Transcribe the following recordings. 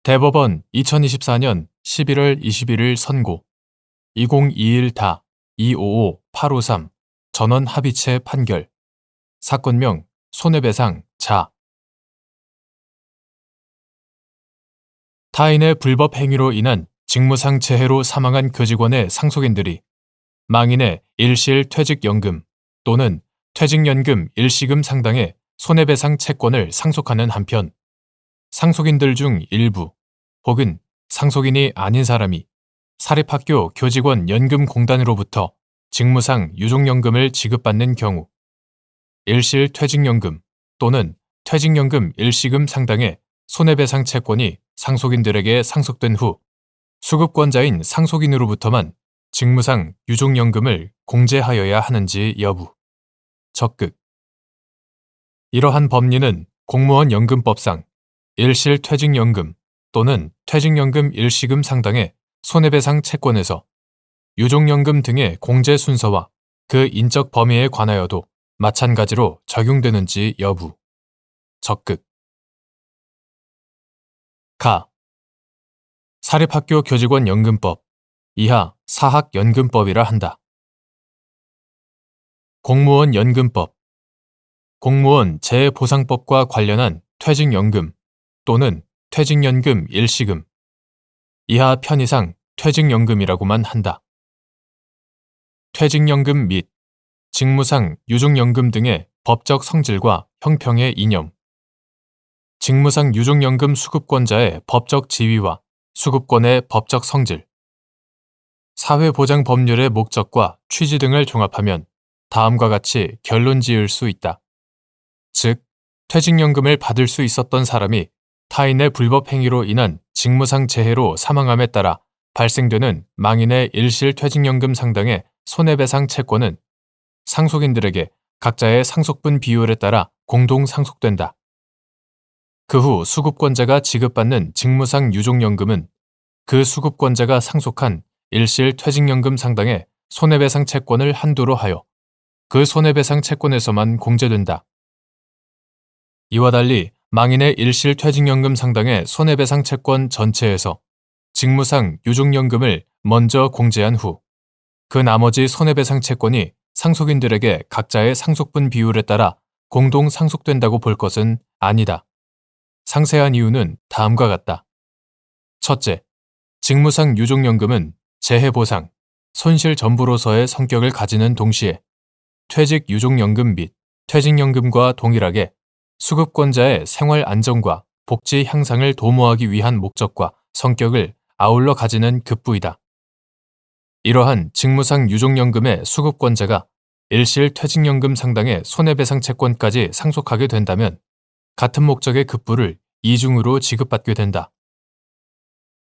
대법원 2024년 11월 21일 선고 2021-255-853 전원 합의체 판결 사건명 손해배상 자 타인의 불법 행위로 인한 직무상 재해로 사망한 교직원의 상속인들이 망인의 일실 퇴직연금 또는 퇴직연금 일시금 상당의 손해배상 채권을 상속하는 한편 상속인들 중 일부 혹은 상속인이 아닌 사람이 사립학교 교직원 연금공단으로부터 직무상 유족연금을 지급받는 경우 일실 퇴직연금 또는 퇴직연금 일시금 상당의 손해배상 채권이 상속인들에게 상속된 후 수급권자인 상속인으로부터만 직무상 유족연금을 공제하여야 하는지 여부. 적극. 이러한 법리는 공무원 연금법상 일실 퇴직연금 또는 퇴직연금 일시금 상당의 손해배상 채권에서 유족연금 등의 공제 순서와 그 인적 범위에 관하여도 마찬가지로 적용되는지 여부. 적극. 가. 사립학교 교직원 연금법 이하 사학연금법이라 한다. 공무원 연금법 공무원 재보상법과 관련한 퇴직연금 또는 퇴직연금 일시금 이하 편의상 퇴직연금이라고만 한다. 퇴직연금 및 직무상 유족연금 등의 법적 성질과 형평의 이념 직무상 유족연금 수급권자의 법적 지위와 수급권의 법적 성질 사회보장법률의 목적과 취지 등을 종합하면 다음과 같이 결론 지을 수 있다. 즉, 퇴직연금을 받을 수 있었던 사람이 타인의 불법 행위로 인한 직무상 재해로 사망함에 따라 발생되는 망인의 일실 퇴직연금 상당의 손해배상 채권은 상속인들에게 각자의 상속분 비율에 따라 공동 상속된다. 그 후 수급권자가 지급받는 직무상 유족연금은 그 수급권자가 상속한 일실 퇴직연금 상당의 손해배상 채권을 한도로 하여 그 손해배상 채권에서만 공제된다. 이와 달리 망인의 일실 퇴직연금 상당의 손해배상 채권 전체에서 직무상 유족연금을 먼저 공제한 후 그 나머지 손해배상 채권이 상속인들에게 각자의 상속분 비율에 따라 공동 상속된다고 볼 것은 아니다. 상세한 이유는 다음과 같다. 첫째, 직무상 유족연금은 재해보상, 손실전부로서의 성격을 가지는 동시에 퇴직유족연금 및 퇴직연금과 동일하게 수급권자의 생활 안정과 복지 향상을 도모하기 위한 목적과 성격을 아울러 가지는 급부이다. 이러한 직무상 유족연금의 수급권자가 일실 퇴직연금 상당의 손해배상 채권까지 상속하게 된다면 같은 목적의 급부를 이중으로 지급받게 된다.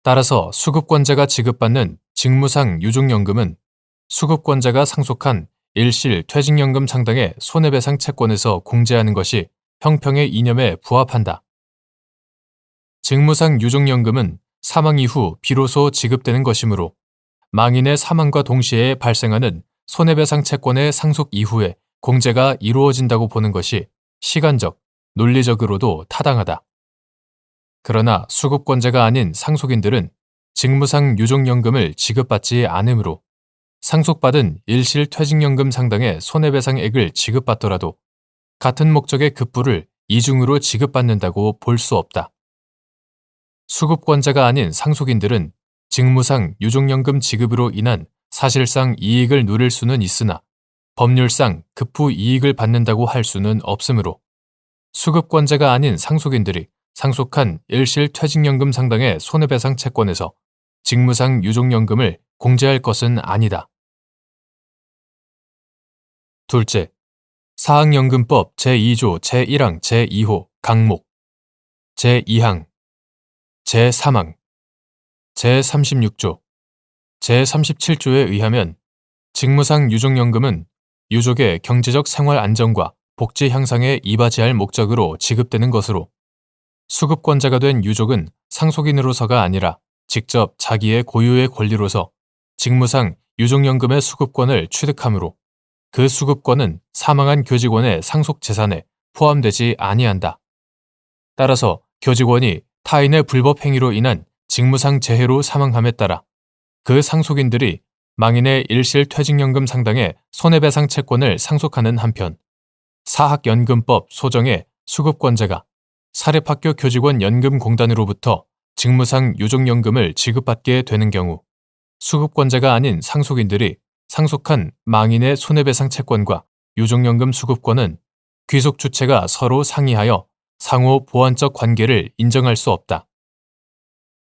따라서 수급권자가 지급받는 직무상 유족연금은 수급권자가 상속한 일실 퇴직연금 상당의 손해배상 채권에서 공제하는 것이 형평의 이념에 부합한다. 직무상 유족연금은 사망 이후 비로소 지급되는 것이므로 망인의 사망과 동시에 발생하는 손해배상 채권의 상속 이후에 공제가 이루어진다고 보는 것이 시간적, 논리적으로도 타당하다. 그러나 수급권자가 아닌 상속인들은 직무상 유족연금을 지급받지 않으므로 상속받은 일실 퇴직연금 상당의 손해배상액을 지급받더라도 같은 목적의 급부를 이중으로 지급받는다고 볼 수 없다. 수급권자가 아닌 상속인들은 직무상 유족연금 지급으로 인한 사실상 이익을 누릴 수는 있으나 법률상 급부 이익을 받는다고 할 수는 없으므로 수급권자가 아닌 상속인들이 상속한 일실 퇴직연금 상당의 손해배상 채권에서 직무상 유족연금을 공제할 것은 아니다. 둘째, 사학연금법 제2조 제1항 제2호 강목 제2항 제3항 제36조 제37조에 의하면 직무상 유족연금은 유족의 경제적 생활 안정과 복지 향상에 이바지할 목적으로 지급되는 것으로 수급권자가 된 유족은 상속인으로서가 아니라 직접 자기의 고유의 권리로서 직무상 유족연금의 수급권을 취득하므로 그 수급권은 사망한 교직원의 상속 재산에 포함되지 아니한다. 따라서 교직원이 타인의 불법 행위로 인한 직무상 재해로 사망함에 따라 그 상속인들이 망인의 일실퇴직연금 상당의 손해배상 채권을 상속하는 한편 사학연금법 소정의 수급권자가 사립학교 교직원 연금공단으로부터 직무상 유족연금을 지급받게 되는 경우 수급권자가 아닌 상속인들이 상속한 망인의 손해배상 채권과 유족연금 수급권은 귀속 주체가 서로 상의하여 상호 보완적 관계를 인정할 수 없다.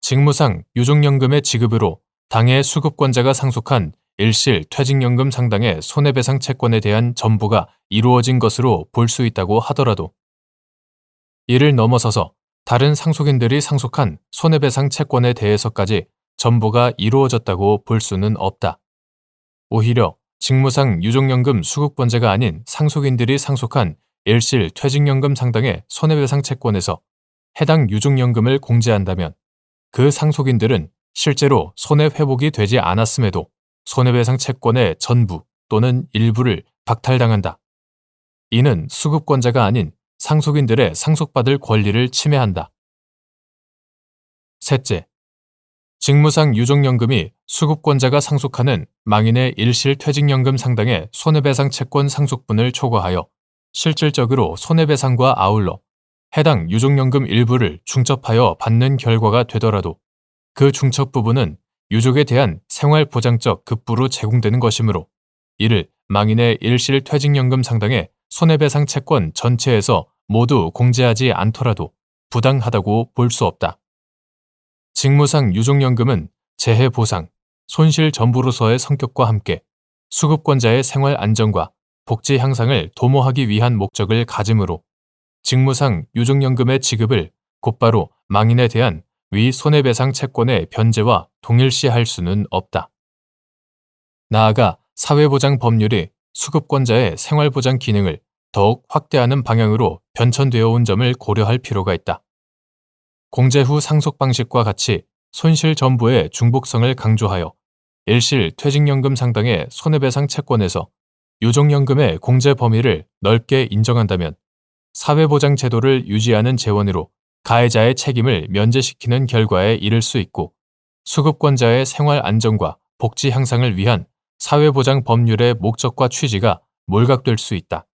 직무상 유족연금의 지급으로 당해 수급권자가 상속한 일실 퇴직연금 상당의 손해배상 채권에 대한 전부가 이루어진 것으로 볼 수 있다고 하더라도 이를 넘어서서 다른 상속인들이 상속한 손해배상 채권에 대해서까지 전부가 이루어졌다고 볼 수는 없다. 오히려 직무상 유족연금 수급권자가 아닌 상속인들이 상속한 일실 퇴직연금 상당의 손해배상 채권에서 해당 유족연금을 공제한다면 그 상속인들은 실제로 손해회복이 되지 않았음에도 손해배상 채권의 전부 또는 일부를 박탈당한다. 이는 수급권자가 아닌 상속인들의 상속받을 권리를 침해한다. 셋째, 직무상 유족연금이 수급권자가 상속하는 망인의 일실퇴직연금 상당의 손해배상 채권 상속분을 초과하여 실질적으로 손해배상과 아울러 해당 유족연금 일부를 중첩하여 받는 결과가 되더라도 그 중첩 부분은 유족에 대한 생활보장적 급부로 제공되는 것이므로 이를 망인의 일실퇴직연금 상당의 손해배상 채권 전체에서 모두 공제하지 않더라도 부당하다고 볼 수 없다. 직무상 유족연금은 재해보상, 손실전부로서의 성격과 함께 수급권자의 생활 안정과 복지 향상을 도모하기 위한 목적을 가지므로 직무상 유족연금의 지급을 곧바로 망인에 대한 위 손해배상 채권의 변제와 동일시할 수는 없다. 나아가 사회보장 법률이 수급권자의 생활보장 기능을 더욱 확대하는 방향으로 변천되어 온 점을 고려할 필요가 있다. 공제 후 상속 방식과 같이 손실 전부의 중복성을 강조하여 일실 퇴직연금 상당의 손해배상 채권에서 유족연금의 공제 범위를 넓게 인정한다면 사회보장 제도를 유지하는 재원으로 가해자의 책임을 면제시키는 결과에 이를 수 있고 수급권자의 생활 안정과 복지 향상을 위한 사회보장 법률의 목적과 취지가 몰각될 수 있다.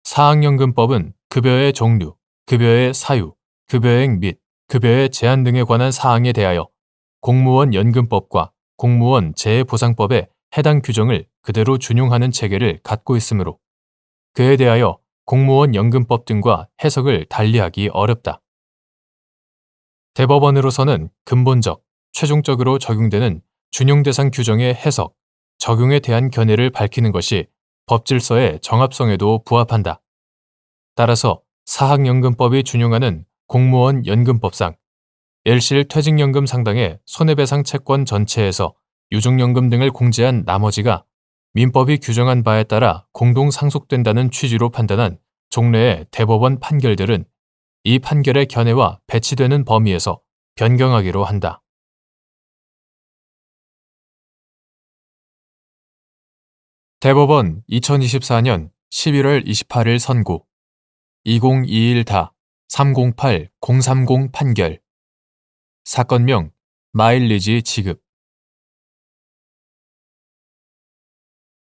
사학연금법은 급여의 종류, 급여의 사유, 급여액 및 급여의 제한 등에 관한 사항에 대하여 공무원 연금법과 공무원 재해보상법의 해당 규정을 그대로 준용하는 체계를 갖고 있으므로 그에 대하여 공무원 연금법 등과 해석을 달리하기 어렵다. 대법원으로서는 근본적, 최종적으로 적용되는 준용 대상 규정의 해석, 적용에 대한 견해를 밝히는 것이 법질서의 정합성에도 부합한다. 따라서 사학연금법이 준용하는 공무원 연금법상 일실 퇴직연금 상당의 손해배상 채권 전체에서 유족연금 등을 공제한 나머지가 민법이 규정한 바에 따라 공동 상속된다는 취지로 판단한 종래의 대법원 판결들은 이 판결의 견해와 배치되는 범위에서 변경하기로 한다. 대법원 2024년 11월 28일 선고 2021-308-030 판결 사건명 마일리지 지급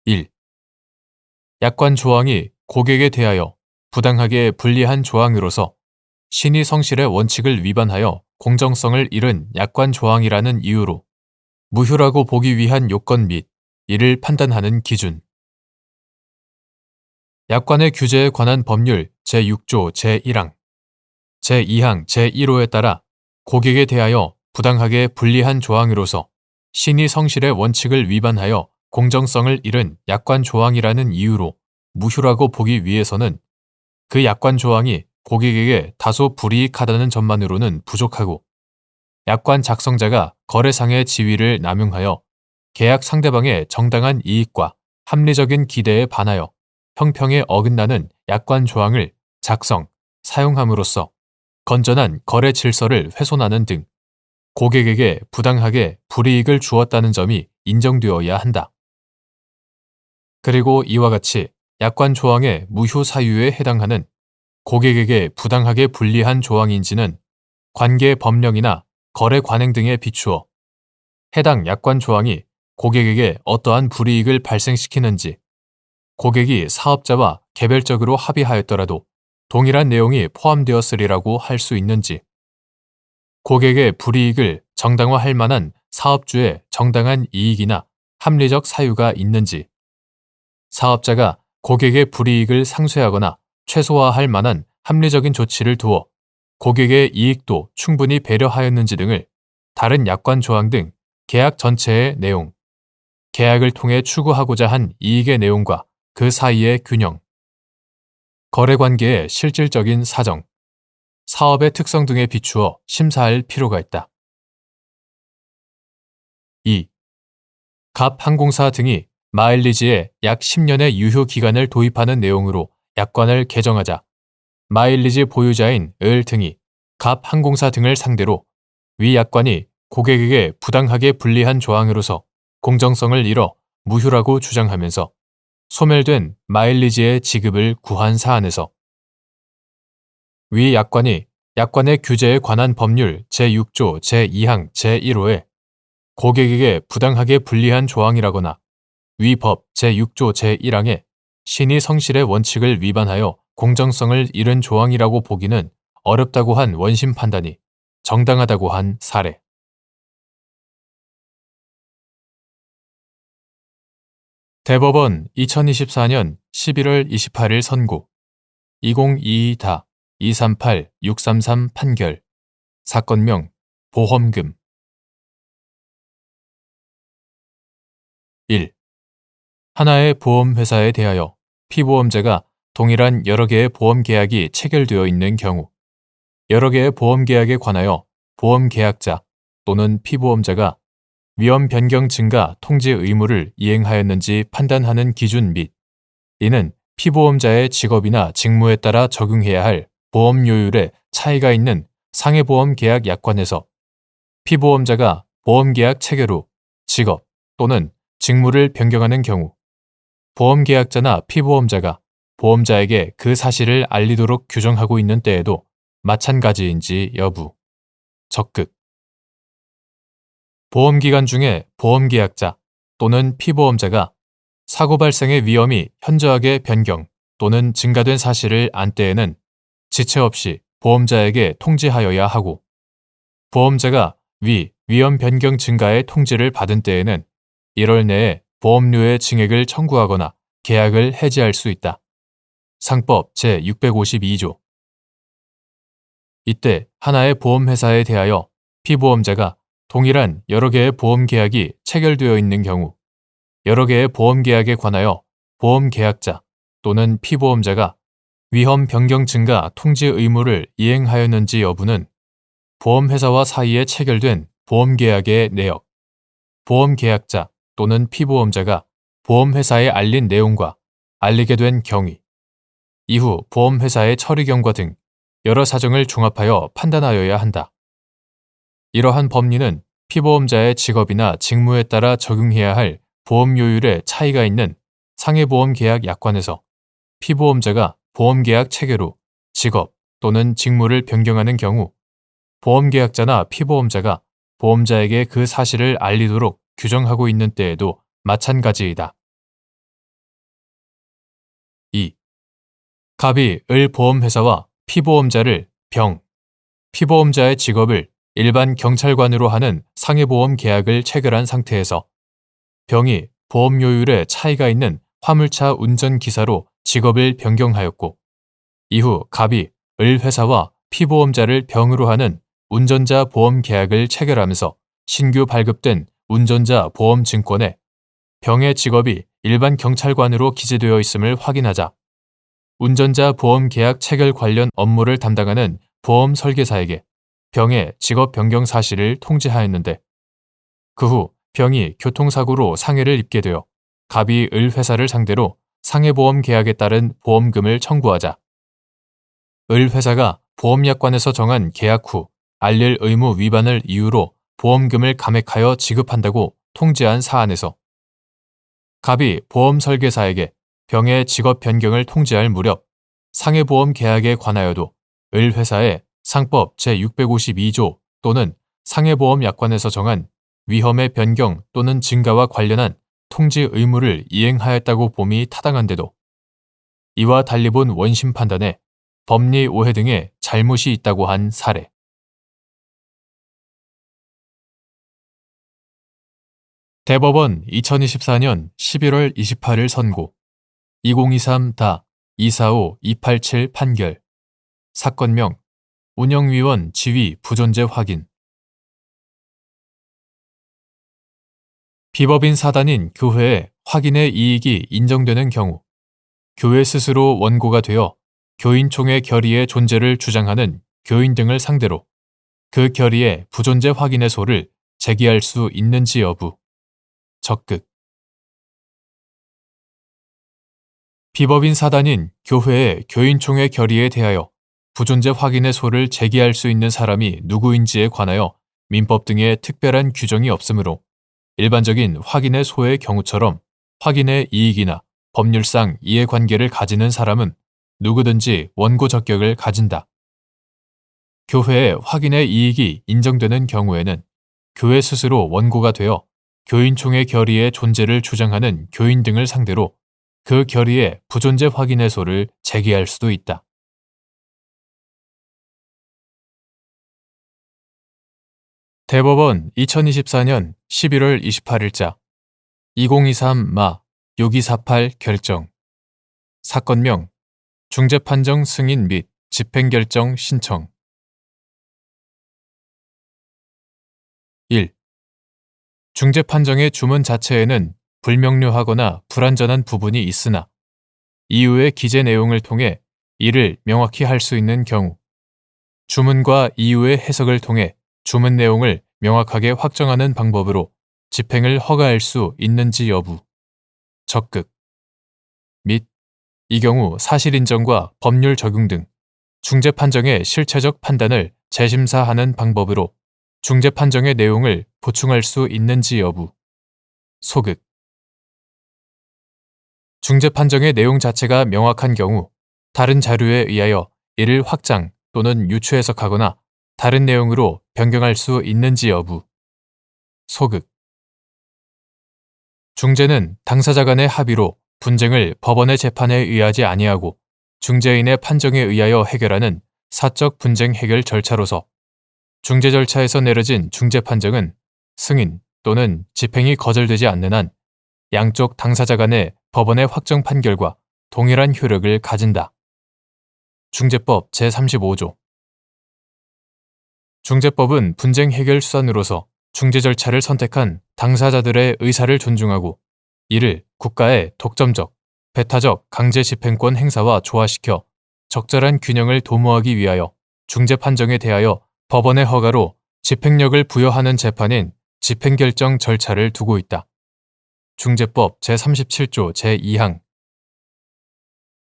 1. 약관 조항이 고객에 대하여 부당하게 불리한 조항으로서 신의 성실의 원칙을 위반하여 공정성을 잃은 약관 조항이라는 이유로 무효라고 보기 위한 요건 및 이를 판단하는 기준. 약관의 규제에 관한 법률 제6조 제1항, 제2항 제1호에 따라 고객에 대하여 부당하게 불리한 조항으로서 신의 성실의 원칙을 위반하여 공정성을 잃은 약관 조항이라는 이유로 무효라고 보기 위해서는 그 약관 조항이 고객에게 다소 불이익하다는 점만으로는 부족하고 약관 작성자가 거래상의 지위를 남용하여 계약 상대방의 정당한 이익과 합리적인 기대에 반하여 형평에 어긋나는 약관 조항을 작성, 사용함으로써 건전한 거래 질서를 훼손하는 등 고객에게 부당하게 불이익을 주었다는 점이 인정되어야 한다. 그리고 이와 같이 약관 조항의 무효 사유에 해당하는 고객에게 부당하게 불리한 조항인지는 관계 법령이나 거래 관행 등에 비추어 해당 약관 조항이 고객에게 어떠한 불이익을 발생시키는지, 고객이 사업자와 개별적으로 합의하였더라도 동일한 내용이 포함되었으리라고 할 수 있는지, 고객의 불이익을 정당화할 만한 사업주의 정당한 이익이나 합리적 사유가 있는지, 사업자가 고객의 불이익을 상쇄하거나 최소화할 만한 합리적인 조치를 두어 고객의 이익도 충분히 배려하였는지 등을 다른 약관 조항 등 계약 전체의 내용, 계약을 통해 추구하고자 한 이익의 내용과 그 사이의 균형, 거래관계의 실질적인 사정, 사업의 특성 등에 비추어 심사할 필요가 있다. 2. 갑 항공사 등이 마일리지에 약 10년의 유효 기간을 도입하는 내용으로 약관을 개정하자 마일리지 보유자인 을 등이 갑 항공사 등을 상대로 위 약관이 고객에게 부당하게 불리한 조항으로서 공정성을 잃어 무효라고 주장하면서 소멸된 마일리지의 지급을 구한 사안에서 위 약관이 약관의 규제에 관한 법률 제6조 제2항 제1호에 고객에게 부당하게 불리한 조항이라거나 위 법 제6조 제1항의 신의 성실의 원칙을 위반하여 공정성을 잃은 조항이라고 보기는 어렵다고 한 원심 판단이 정당하다고 한 사례. 대법원 2024년 11월 28일 선고 2022-238-633 판결 사건명 보험금 1. 하나의 보험회사에 대하여 피보험자가 동일한 여러 개의 보험계약이 체결되어 있는 경우 여러 개의 보험계약에 관하여 보험계약자 또는 피보험자가 위험 변경 증가 통지 의무를 이행하였는지 판단하는 기준 및 이는 피보험자의 직업이나 직무에 따라 적용해야 할 보험료율에 차이가 있는 상해보험 계약 약관에서 피보험자가 보험계약 체결 후 직업 또는 직무를 변경하는 경우 보험계약자나 피보험자가 보험자에게 그 사실을 알리도록 규정하고 있는 때에도 마찬가지인지 여부. 적극. 보험기간 중에 보험계약자 또는 피보험자가 사고 발생의 위험이 현저하게 변경 또는 증가된 사실을 안 때에는 지체 없이 보험자에게 통지하여야 하고 보험자가 위험 변경 증가의 통지를 받은 때에는 1월 내에 보험료의 증액을 청구하거나 계약을 해지할 수 있다. 상법 제652조. 이때 하나의 보험회사에 대하여 피보험자가 동일한 여러 개의 보험계약이 체결되어 있는 경우 여러 개의 보험계약에 관하여 보험계약자 또는 피보험자가 위험 변경 증가 통지 의무를 이행하였는지 여부는 보험회사와 사이에 체결된 보험계약의 내역, 보험계약자 또는 피보험자가 보험회사에 알린 내용과 알리게 된 경위, 이후 보험회사의 처리 경과 등 여러 사정을 종합하여 판단하여야 한다. 이러한 법리는 피보험자의 직업이나 직무에 따라 적용해야 할 보험료율에 차이가 있는 상해보험계약 약관에서 피보험자가 보험계약 체결 후 직업 또는 직무를 변경하는 경우 보험계약자나 피보험자가 보험자에게 그 사실을 알리도록 규정하고 있는 때에도 마찬가지이다. 2. 갑이 을 보험회사와 피보험자를 피보험자의 직업을 일반 경찰관으로 하는 상해보험 계약을 체결한 상태에서 병이 보험료율에 차이가 있는 화물차 운전기사로 직업을 변경하였고 이후 갑이 을 회사와 피보험자를 병으로 하는 운전자 보험 계약을 체결하면서 신규 발급된 운전자 보험 증권에 병의 직업이 일반 경찰관으로 기재되어 있음을 확인하자 운전자 보험 계약 체결 관련 업무를 담당하는 보험 설계사에게 병의 직업 변경 사실을 통지하였는데 그 후 병이 교통사고로 상해를 입게 되어 갑이 을 회사를 상대로 상해보험 계약에 따른 보험금을 청구하자 을 회사가 보험약관에서 정한 계약 후 알릴 의무 위반을 이유로 보험금을 감액하여 지급한다고 통지한 사안에서 갑이 보험 설계사에게 병의 직업 변경을 통지할 무렵 상해보험 계약에 관하여도 을 회사의 상법 제652조 또는 상해보험 약관에서 정한 위험의 변경 또는 증가와 관련한 통지 의무를 이행하였다고 봄이 타당한데도 이와 달리 본 원심 판단에 법리 오해 등의 잘못이 있다고 한 사례. 대법원 2024년 11월 28일 선고 2023-245-287 판결 사건명 운영위원 지위 부존재 확인 비법인 사단인 교회의 확인의 이익이 인정되는 경우 교회 스스로 원고가 되어 교인총회 결의의 존재를 주장하는 교인 등을 상대로 그 결의의 부존재 확인의 소를 제기할 수 있는지 여부. 적극 비법인 사단인 교회의 교인총회 결의에 대하여 부존재 확인의 소를 제기할 수 있는 사람이 누구인지에 관하여 민법 등의 특별한 규정이 없으므로 일반적인 확인의 소의 경우처럼 확인의 이익이나 법률상 이해관계를 가지는 사람은 누구든지 원고 적격을 가진다. 교회의 확인의 이익이 인정되는 경우에는 교회 스스로 원고가 되어 교인총회 결의의 존재를 주장하는 교인 등을 상대로 그 결의의 부존재 확인의 소를 제기할 수도 있다. 대법원 2024년 11월 28일자 2023-6248 결정 사건명 중재판정 승인 및 집행결정 신청 1. 중재판정의 주문 자체에는 불명료하거나 불완전한 부분이 있으나 이유의 기재 내용을 통해 이를 명확히 할 수 있는 경우 주문과 이유의 해석을 통해 주문 내용을 명확하게 확정하는 방법으로 집행을 허가할 수 있는지 여부. 적극 및 이 경우 사실 인정과 법률 적용 등 중재 판정의 실체적 판단을 재심사하는 방법으로 중재 판정의 내용을 보충할 수 있는지 여부. 소극 중재 판정의 내용 자체가 명확한 경우 다른 자료에 의하여 이를 확장 또는 유추 해석하거나 다른 내용으로 변경할 수 있는지 여부. 소극 중재는 당사자 간의 합의로 분쟁을 법원의 재판에 의하지 아니하고 중재인의 판정에 의하여 해결하는 사적 분쟁 해결 절차로서 중재 절차에서 내려진 중재 판정은 승인 또는 집행이 거절되지 않는 한 양쪽 당사자 간의 법원의 확정 판결과 동일한 효력을 가진다. 중재법 제35조 중재법은 분쟁 해결 수단으로서 중재 절차를 선택한 당사자들의 의사를 존중하고 이를 국가의 독점적, 배타적 강제 집행권 행사와 조화시켜 적절한 균형을 도모하기 위하여 중재 판정에 대하여 법원의 허가로 집행력을 부여하는 재판인 집행결정 절차를 두고 있다. 중재법 제37조 제2항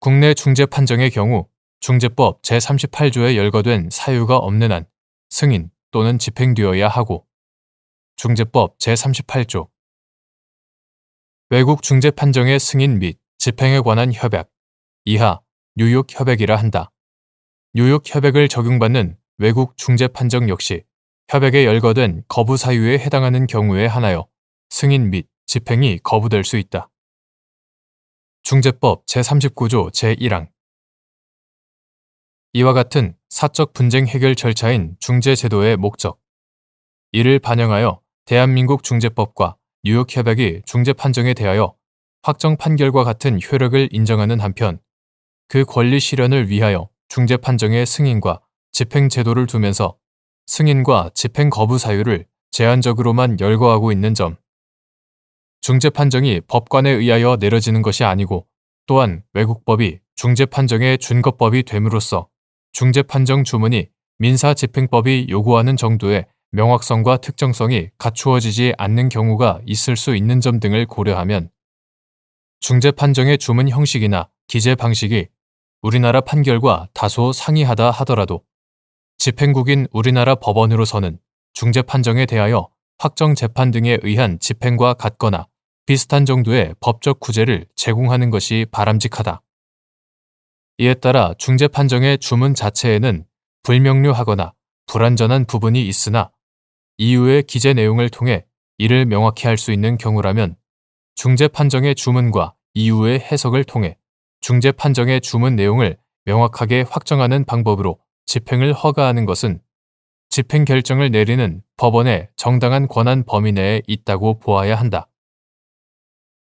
국내 중재 판정의 경우 중재법 제38조에 열거된 사유가 없는 한 승인 또는 집행되어야 하고 중재법 제38조 외국 중재 판정의 승인 및 집행에 관한 협약 이하 뉴욕 협약이라 한다. 뉴욕 협약을 적용받는 외국 중재 판정 역시 협약에 열거된 거부 사유에 해당하는 경우에 한하여 승인 및 집행이 거부될 수 있다. 중재법 제39조 제1항 이와 같은 사적 분쟁 해결 절차인 중재제도의 목적 이를 반영하여 대한민국 중재법과 뉴욕 협약이 중재 판정에 대하여 확정 판결과 같은 효력을 인정하는 한편 그 권리 실현을 위하여 중재 판정의 승인과 집행 제도를 두면서 승인과 집행 거부 사유를 제한적으로만 열거하고 있는 점 중재 판정이 법관에 의하여 내려지는 것이 아니고 또한 외국법이 중재 판정의 준거법이 됨으로써 중재 판정 주문이 민사집행법이 요구하는 정도의 명확성과 특정성이 갖추어지지 않는 경우가 있을 수 있는 점 등을 고려하면 중재 판정의 주문 형식이나 기재 방식이 우리나라 판결과 다소 상이하다 하더라도 집행국인 우리나라 법원으로서는 중재 판정에 대하여 확정 재판 등에 의한 집행과 같거나 비슷한 정도의 법적 구제를 제공하는 것이 바람직하다. 이에 따라 중재 판정의 주문 자체에는 불명료하거나 불완전한 부분이 있으나 이후의 기재 내용을 통해 이를 명확히 할 수 있는 경우라면 중재 판정의 주문과 이후의 해석을 통해 중재 판정의 주문 내용을 명확하게 확정하는 방법으로 집행을 허가하는 것은 집행 결정을 내리는 법원의 정당한 권한 범위 내에 있다고 보아야 한다.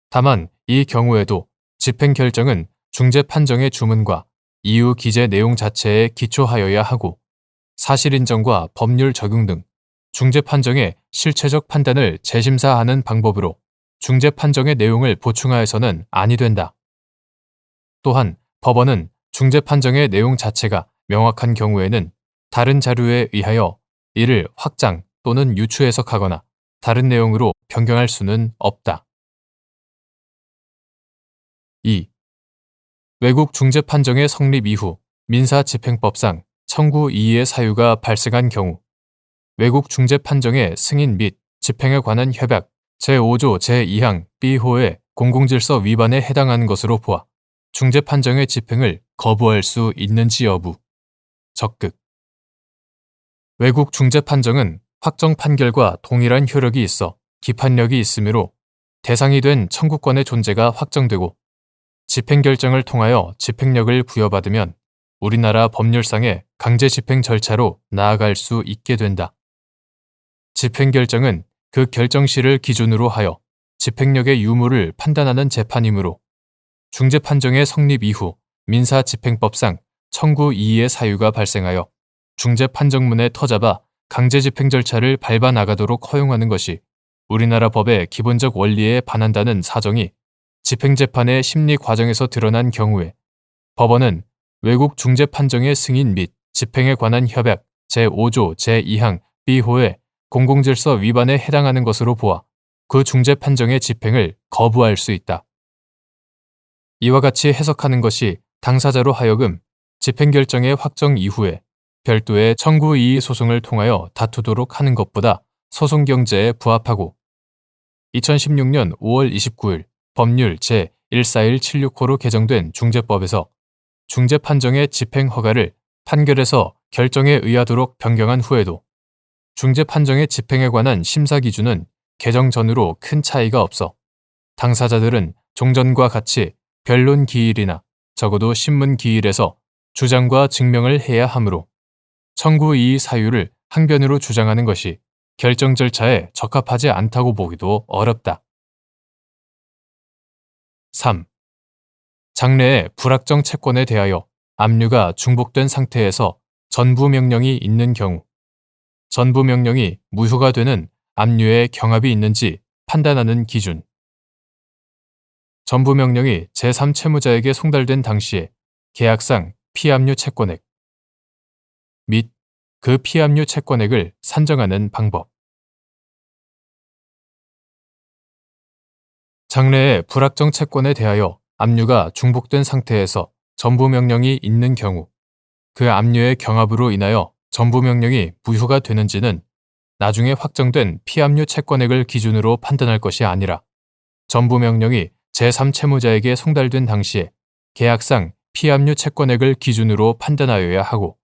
다만 이 경우에도 집행 결정은 중재 판정의 주문과 이후 기재 내용 자체에 기초하여야 하고 사실 인정과 법률 적용 등 중재 판정의 실체적 판단을 재심사하는 방법으로 중재 판정의 내용을 보충하여서는 아니 된다. 또한 법원은 중재 판정의 내용 자체가 명확한 경우에는 다른 자료에 의하여 이를 확장 또는 유추 해석하거나 다른 내용으로 변경할 수는 없다. 2. 외국 중재 판정의 성립 이후 민사집행법상 청구 이의의 사유가 발생한 경우 외국 중재 판정의 승인 및 집행에 관한 협약 제5조 제2항 B호의 공공질서 위반에 해당하는 것으로 보아 중재 판정의 집행을 거부할 수 있는지 여부. 적극. 외국 중재 판정은 확정 판결과 동일한 효력이 있어 기판력이 있으므로 대상이 된 청구권의 존재가 확정되고 집행 결정을 통하여 집행력을 부여받으면 우리나라 법률상의 강제 집행 절차로 나아갈 수 있게 된다. 집행 결정은 그 결정 시를 기준으로 하여 집행력의 유무를 판단하는 재판이므로 중재 판정의 성립 이후 민사집행법상 청구 이의의 사유가 발생하여 중재 판정문에 터잡아 강제 집행 절차를 밟아 나가도록 허용하는 것이 우리나라 법의 기본적 원리에 반한다는 사정이 집행재판의 심리 과정에서 드러난 경우에 법원은 외국 중재 판정의 승인 및 집행에 관한 협약 제5조 제2항 B호의 공공질서 위반에 해당하는 것으로 보아 그 중재 판정의 집행을 거부할 수 있다. 이와 같이 해석하는 것이 당사자로 하여금 집행결정의 확정 이후에 별도의 청구 이의 소송을 통하여 다투도록 하는 것보다 소송 경제에 부합하고 2016년 5월 29일 법률 제14176호로 개정된 중재법에서 중재 판정의 집행 허가를 판결에서 결정에 의하도록 변경한 후에도 중재 판정의 집행에 관한 심사 기준은 개정 전후로 큰 차이가 없어 당사자들은 종전과 같이 변론 기일이나 적어도 신문 기일에서 주장과 증명을 해야 하므로 청구 이의 사유를 항변으로 주장하는 것이 결정 절차에 적합하지 않다고 보기도 어렵다. 3. 장래의 불확정 채권에 대하여 압류가 중복된 상태에서 전부명령이 있는 경우 전부명령이 무효가 되는 압류의 경합이 있는지 판단하는 기준 전부명령이 제3채무자에게 송달된 당시에 계약상 피압류 채권액 및 그 피압류 채권액을 산정하는 방법 장래의 불확정 채권에 대하여 압류가 중복된 상태에서 전부명령이 있는 경우 그 압류의 경합으로 인하여 전부명령이 무효가 되는지는 나중에 확정된 피압류 채권액을 기준으로 판단할 것이 아니라 전부명령이 제3채무자에게 송달된 당시에 계약상 피압류 채권액을 기준으로 판단하여야 하고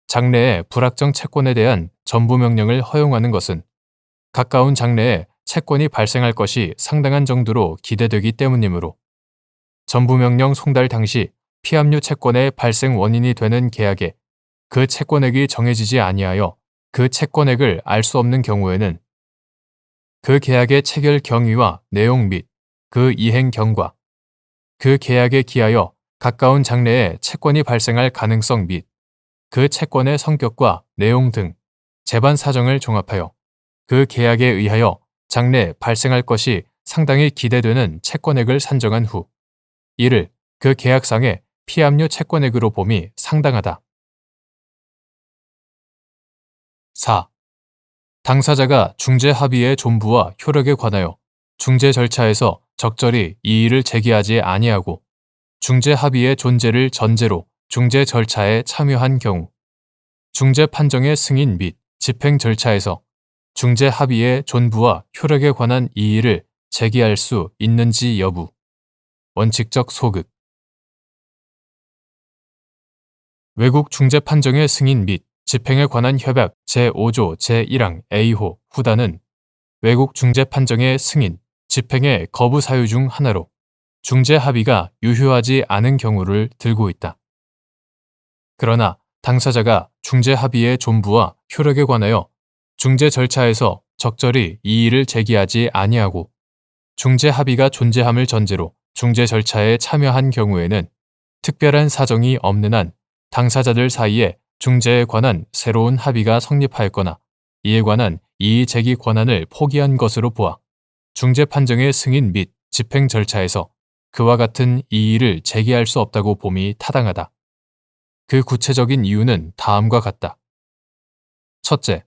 장래의 불확정 채권에 대한 전부명령을 허용하는 것은 가까운 장래에 채권이 발생할 것이 상당한 정도로 기대되기 때문이므로 전부명령 송달 당시 피압류 채권의 발생 원인이 되는 계약에 그 채권액이 정해지지 아니하여 그 채권액을 알 수 없는 경우에는 그 계약의 체결 경위와 내용 및 그 이행 경과, 그 계약에 기하여 가까운 장래에 채권이 발생할 가능성 및 그 채권의 성격과 내용 등 재반 사정을 종합하여 그 계약에 의하여 장래 발생할 것이 상당히 기대되는 채권액을 산정한 후 이를 그 계약상의 피압류 채권액으로 봄이 상당하다. 4. 당사자가 중재 합의의 존부와 효력에 관하여 중재 절차에서 적절히 이의를 제기하지 아니하고 중재 합의의 존재를 전제로 중재 절차에 참여한 경우 중재 판정의 승인 및 집행 절차에서 중재 합의의 존부와 효력에 관한 이의를 제기할 수 있는지 여부 원칙적 소극 외국 중재 판정의 승인 및 집행에 관한 협약 제5조 제1항 A호 후단은 외국 중재 판정의 승인, 집행의 거부 사유 중 하나로 중재 합의가 유효하지 않은 경우를 들고 있다. 그러나 당사자가 중재 합의의 존부와 효력에 관하여 중재 절차에서 적절히 이의를 제기하지 아니하고 중재 합의가 존재함을 전제로 중재 절차에 참여한 경우에는 특별한 사정이 없는 한 당사자들 사이에 중재에 관한 새로운 합의가 성립하였거나 이에 관한 이의 제기 권한을 포기한 것으로 보아 중재 판정의 승인 및 집행 절차에서 그와 같은 이의를 제기할 수 없다고 봄이 타당하다. 그 구체적인 이유는 다음과 같다. 첫째,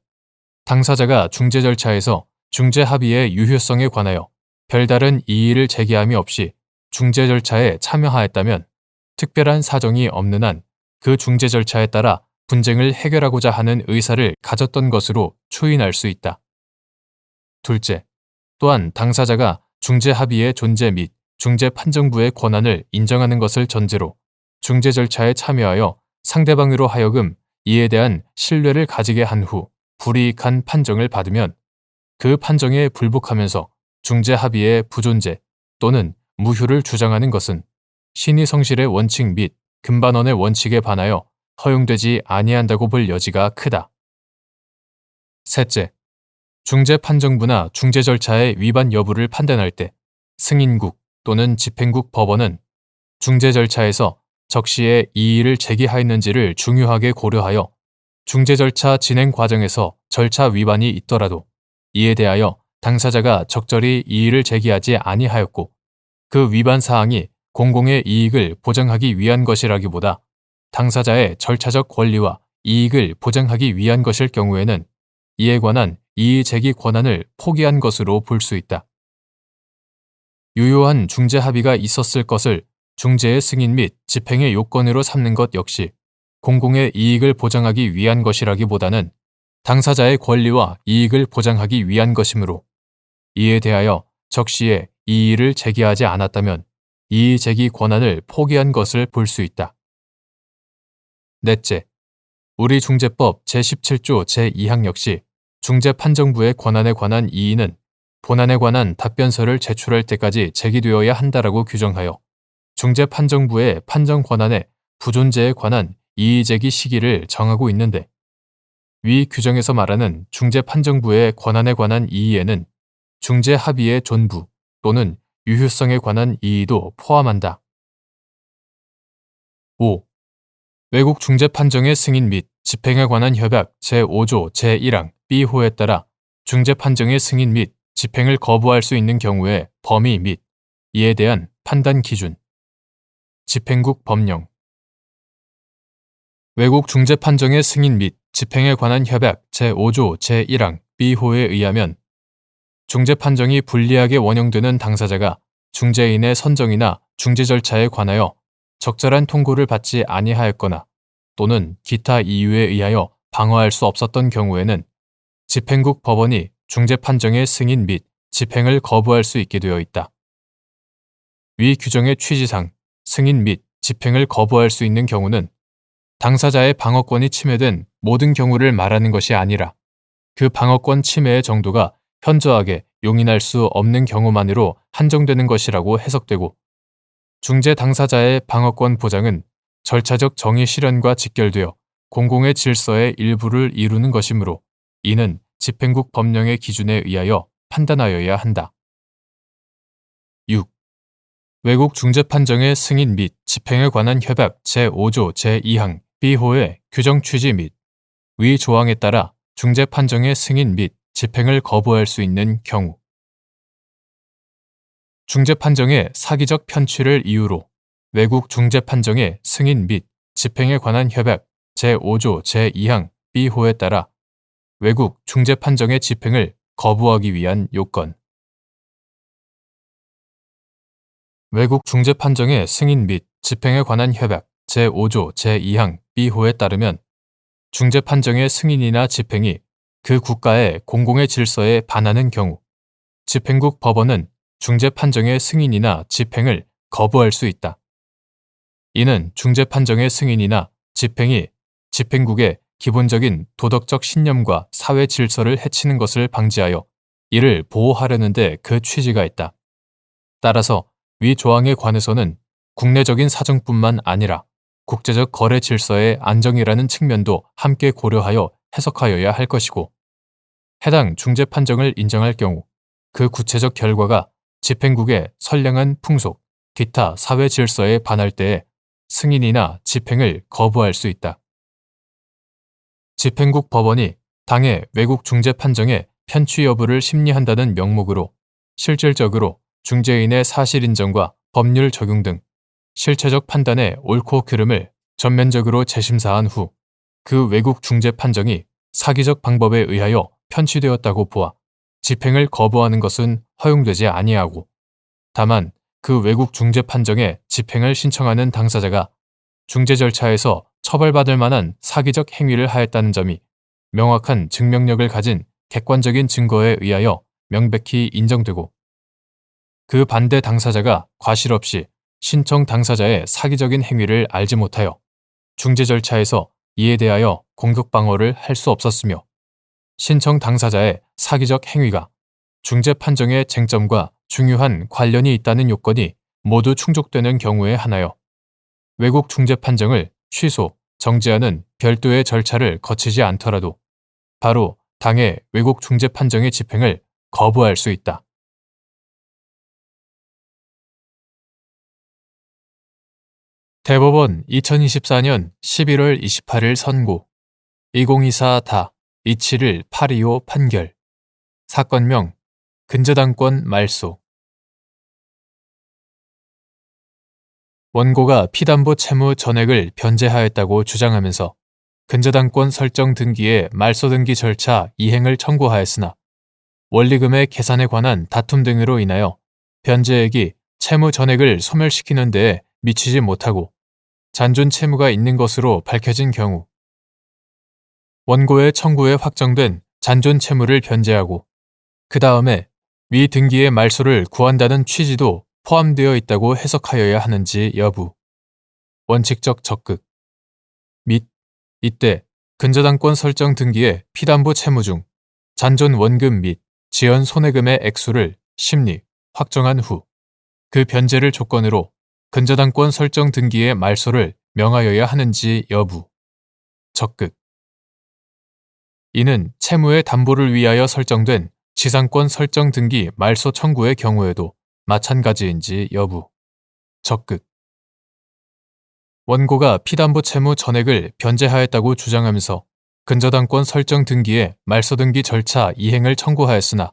당사자가 중재 절차에서 중재 합의의 유효성에 관하여 별다른 이의를 제기함이 없이 중재 절차에 참여하였다면 특별한 사정이 없는 한 그 중재 절차에 따라 분쟁을 해결하고자 하는 의사를 가졌던 것으로 추인할 수 있다. 둘째, 또한 당사자가 중재 합의의 존재 및 중재 판정부의 권한을 인정하는 것을 전제로 중재 절차에 참여하여 상대방으로 하여금 이에 대한 신뢰를 가지게 한 후 불이익한 판정을 받으면 그 판정에 불복하면서 중재 합의의 부존재 또는 무효를 주장하는 것은 신의성실의 원칙 및 금반원의 원칙에 반하여 허용되지 아니한다고 볼 여지가 크다. 셋째, 중재 판정부나 중재 절차의 위반 여부를 판단할 때 승인국 또는 집행국 법원은 중재 절차에서 적시에 이의를 제기하였는지를 중요하게 고려하여 중재 절차 진행 과정에서 절차 위반이 있더라도 이에 대하여 당사자가 적절히 이의를 제기하지 아니하였고 그 위반 사항이 공공의 이익을 보장하기 위한 것이라기보다 당사자의 절차적 권리와 이익을 보장하기 위한 것일 경우에는 이에 관한 이의 제기 권한을 포기한 것으로 볼 수 있다. 유효한 중재 합의가 있었을 것을 중재의 승인 및 집행의 요건으로 삼는 것 역시 공공의 이익을 보장하기 위한 것이라기보다는 당사자의 권리와 이익을 보장하기 위한 것이므로 이에 대하여 적시에 이의를 제기하지 않았다면 이의 제기 권한을 포기한 것을 볼 수 있다. 넷째, 우리 중재법 제17조 제2항 역시 중재판정부의 권한에 관한 이의는 본안에 관한 답변서를 제출할 때까지 제기되어야 한다라고 규정하여 중재판정부의 판정 권한의 부존재에 관한 이의 제기 시기를 정하고 있는데 위 규정에서 말하는 중재판정부의 권한에 관한 이의에는 중재 합의의 존부 또는 유효성에 관한 이의도 포함한다. 5. 외국 중재 판정의 승인 및 집행에 관한 협약 제5조 제1항 B호에 따라 중재 판정의 승인 및 집행을 거부할 수 있는 경우의 범위 및 이에 대한 판단 기준. 집행국 법령. 외국 중재 판정의 승인 및 집행에 관한 협약 제5조 제1항 B호에 의하면 중재 판정이 불리하게 원형되는 당사자가 중재인의 선정이나 중재 절차에 관하여 적절한 통고를 받지 아니하였거나 또는 기타 이유에 의하여 방어할 수 없었던 경우에는 집행국 법원이 중재 판정의 승인 및 집행을 거부할 수 있게 되어 있다. 위 규정의 취지상 승인 및 집행을 거부할 수 있는 경우는 당사자의 방어권이 침해된 모든 경우를 말하는 것이 아니라 그 방어권 침해의 정도가 현저하게 용인할 수 없는 경우만으로 한정되는 것이라고 해석되고 중재 당사자의 방어권 보장은 절차적 정의 실현과 직결되어 공공의 질서의 일부를 이루는 것이므로 이는 집행국 법령의 기준에 의하여 판단하여야 한다. 6. 외국 중재 판정의 승인 및 집행에 관한 협약 제5조 제2항 B호의 규정 취지 및 위 조항에 따라 중재 판정의 승인 및 집행을 거부할 수 있는 경우 중재 판정의 사기적 편취를 이유로 외국 중재 판정의 승인 및 집행에 관한 협약 제5조 제2항 B호에 따라 외국 중재 판정의 집행을 거부하기 위한 요건. 외국 중재 판정의 승인 및 집행에 관한 협약 제5조 제2항 B호에 따르면 중재 판정의 승인이나 집행이 그 국가의 공공의 질서에 반하는 경우 집행국 법원은 중재 판정의 승인이나 집행을 거부할 수 있다. 이는 중재 판정의 승인이나 집행이 집행국의 기본적인 도덕적 신념과 사회 질서를 해치는 것을 방지하여 이를 보호하려는 데 그 취지가 있다. 따라서 위 조항에 관해서는 국내적인 사정뿐만 아니라 국제적 거래 질서의 안정이라는 측면도 함께 고려하여 해석하여야 할 것이고, 해당 중재 판정을 인정할 경우 그 구체적 결과가 집행국의 선량한 풍속, 기타 사회 질서에 반할 때에 승인이나 집행을 거부할 수 있다. 집행국 법원이 당해 외국 중재 판정의 편취 여부를 심리한다는 명목으로 실질적으로 중재인의 사실 인정과 법률 적용 등 실체적 판단의 옳고 그름을 전면적으로 재심사한 후 그 외국 중재 판정이 사기적 방법에 의하여 편취되었다고 보아 집행을 거부하는 것은 허용되지 아니하고, 다만 그 외국 중재 판정의 집행을 신청하는 당사자가 중재 절차에서 처벌받을 만한 사기적 행위를 하였다는 점이 명확한 증명력을 가진 객관적인 증거에 의하여 명백히 인정되고, 그 반대 당사자가 과실 없이 신청 당사자의 사기적인 행위를 알지 못하여 중재 절차에서 이에 대하여 공격 방어를 할 수 없었으며, 신청 당사자의 사기적 행위가 중재 판정의 쟁점과 중요한 관련이 있다는 요건이 모두 충족되는 경우에 한하여 외국 중재 판정을 취소, 정지하는 별도의 절차를 거치지 않더라도 바로 당해 외국 중재 판정의 집행을 거부할 수 있다. 대법원 2024년 11월 28일 선고 2024-271825 판결 사건명 근저당권 말소. 원고가 피담보 채무 전액을 변제하였다고 주장하면서 근저당권 설정 등기의 말소 등기 절차 이행을 청구하였으나 원리금의 계산에 관한 다툼 등으로 인하여 변제액이 채무 전액을 소멸시키는 데에 미치지 못하고 잔존 채무가 있는 것으로 밝혀진 경우 원고의 청구에 확정된 잔존 채무를 변제하고 그 다음에 위 등기의 말소를 구한다는 취지도 포함되어 있다고 해석하여야 하는지 여부, 원칙적 적극 및 이때 근저당권 설정 등기의 피담보 채무 중 잔존 원금 및 지연 손해금의 액수를 심리, 확정한 후 그 변제를 조건으로 근저당권 설정 등기의 말소를 명하여야 하는지 여부, 적극. 이는 채무의 담보를 위하여 설정된 지상권 설정 등기 말소 청구의 경우에도 마찬가지인지 여부, 적극. 원고가 피담보 채무 전액을 변제하였다고 주장하면서 근저당권 설정 등기의 말소 등기 절차 이행을 청구하였으나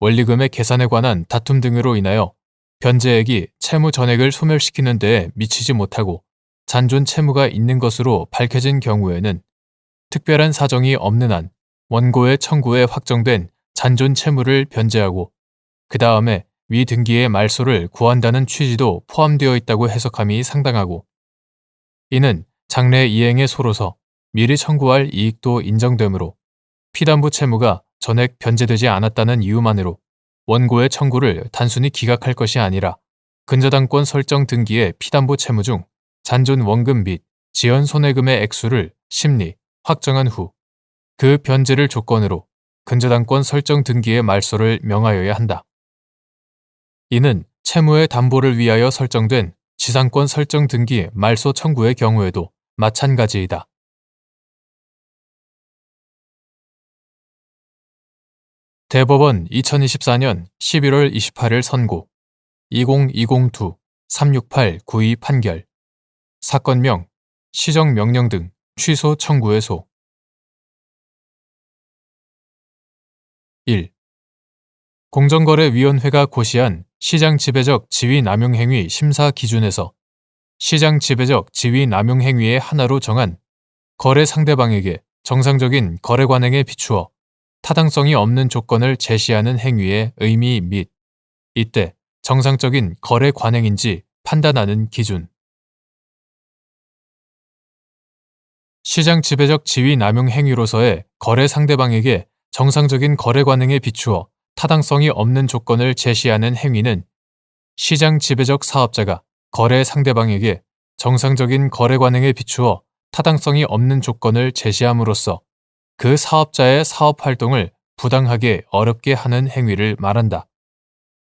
원리금의 계산에 관한 다툼 등으로 인하여 변제액이 채무 전액을 소멸시키는 데에 미치지 못하고 잔존 채무가 있는 것으로 밝혀진 경우에는 특별한 사정이 없는 한 원고의 청구에 확정된 잔존 채무를 변제하고 그 다음에 위 등기의 말소를 구한다는 취지도 포함되어 있다고 해석함이 상당하고, 이는 장래 이행에 소로서 미리 청구할 이익도 인정되므로 피담보 채무가 전액 변제되지 않았다는 이유만으로 원고의 청구를 단순히 기각할 것이 아니라 근저당권 설정 등기의 피담보 채무 중 잔존 원금 및 지연 손해금의 액수를 심리, 확정한 후 그 변제를 조건으로 근저당권 설정 등기의 말소를 명하여야 한다. 이는 채무의 담보를 위하여 설정된 지상권 설정 등기 말소 청구의 경우에도 마찬가지이다. 대법원 2024년 11월 28일 선고 2020-2-368-92 판결 사건명 시정명령 등 취소 청구의 소. 1. 공정거래위원회가 고시한 시장 지배적 지위 남용 행위 심사 기준에서 시장 지배적 지위 남용 행위의 하나로 정한 거래 상대방에게 정상적인 거래 관행에 비추어 타당성이 없는 조건을 제시하는 행위의 의미 및 이때 정상적인 거래 관행인지 판단하는 기준. 시장 지배적 지위 남용 행위로서의 거래 상대방에게 정상적인 거래 관행에 비추어 타당성이 없는 조건을 제시하는 행위는 시장 지배적 사업자가 거래 상대방에게 정상적인 거래 관행에 비추어 타당성이 없는 조건을 제시함으로써 그 사업자의 사업 활동을 부당하게 어렵게 하는 행위를 말한다.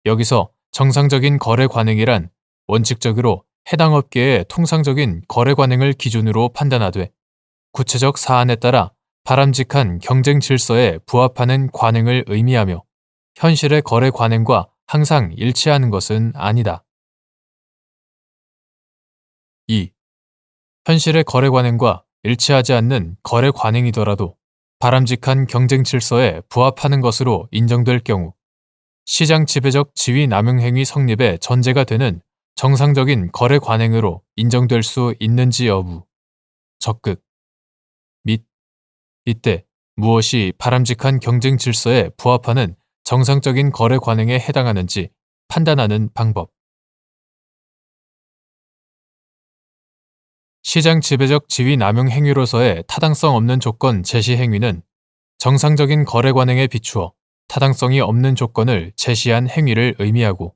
여기서 정상적인 거래 관행이란 원칙적으로 해당 업계의 통상적인 거래 관행을 기준으로 판단하되 구체적 사안에 따라 바람직한 경쟁 질서에 부합하는 관행을 의미하며 현실의 거래 관행과 항상 일치하는 것은 아니다. 2. 현실의 거래 관행과 일치하지 않는 거래 관행이더라도 바람직한 경쟁 질서에 부합하는 것으로 인정될 경우 시장 지배적 지위 남용 행위 성립의 전제가 되는 정상적인 거래 관행으로 인정될 수 있는지 여부, 적극, 및 이때 무엇이 바람직한 경쟁 질서에 부합하는 정상적인 거래 관행에 해당하는지 판단하는 방법. 시장 지배적 지위 남용 행위로서의 타당성 없는 조건 제시 행위는 정상적인 거래 관행에 비추어 타당성이 없는 조건을 제시한 행위를 의미하고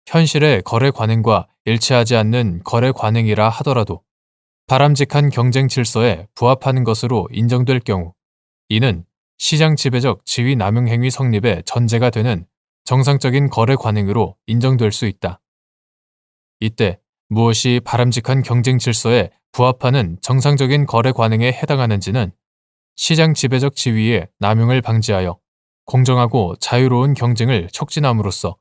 현실의 거래 관행과 일치하지 않는 거래 관행이라 하더라도 바람직한 경쟁 질서에 부합하는 것으로 인정될 경우 이는 시장 지배적 지위 남용 행위 성립의 전제가 되는 정상적인 거래 관행으로 인정될 수 있다. 이때 무엇이 바람직한 경쟁 질서에 부합하는 정상적인 거래 관행에 해당하는지는 시장 지배적 지위의 남용을 방지하여 공정하고 자유로운 경쟁을 촉진함으로써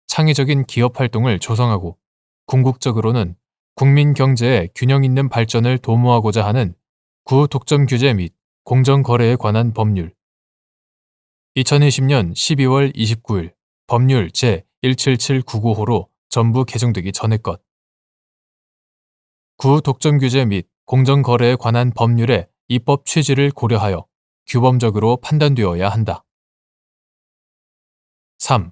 창의적인 기업 활동을 조성하고 궁극적으로는 국민 경제의 균형 있는 발전을 도모하고자 하는 구독점 규제 및 공정거래에 관한 법률 2020년 12월 29일 법률 제17799호로 전부 개정되기 전의 것. 구독점 규제 및 공정거래에 관한 법률의 입법 취지를 고려하여 규범적으로 판단되어야 한다. 3.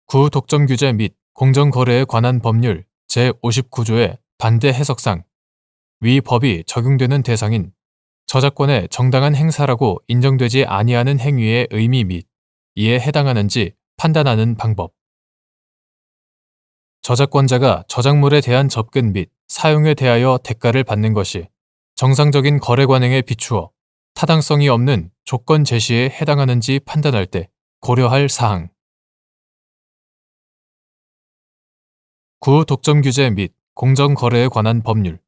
구독점 규제 및 공정거래에 관한 법률 제59조의 반대 해석상 위 법이 적용되는 대상인 저작권의 정당한 행사라고 인정되지 아니하는 행위의 의미 및 이에 해당하는지 판단하는 방법. 저작권자가 저작물에 대한 접근 및 사용에 대하여 대가를 받는 것이 정상적인 거래 관행에 비추어 타당성이 없는 조건 제시에 해당하는지 판단할 때 고려할 사항. 구독점 규제 및 공정거래에 관한 법률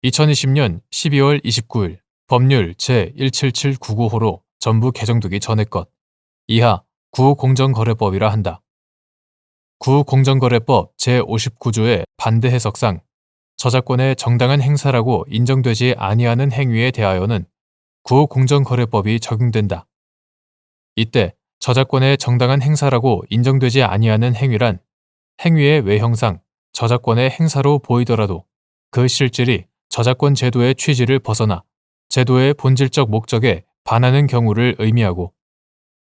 2020년 12월 29일 법률 제17799호로 전부 개정되기 전의 것. 이하 구공정거래법이라 한다. 구공정거래법 제59조의 반대 해석상 저작권의 정당한 행사라고 인정되지 아니하는 행위에 대하여는 구공정거래법이 적용된다. 이때 저작권의 정당한 행사라고 인정되지 아니하는 행위란 행위의 외형상 저작권의 행사로 보이더라도 그 실질이 저작권 제도의 취지를 벗어나 제도의 본질적 목적에 반하는 경우를 의미하고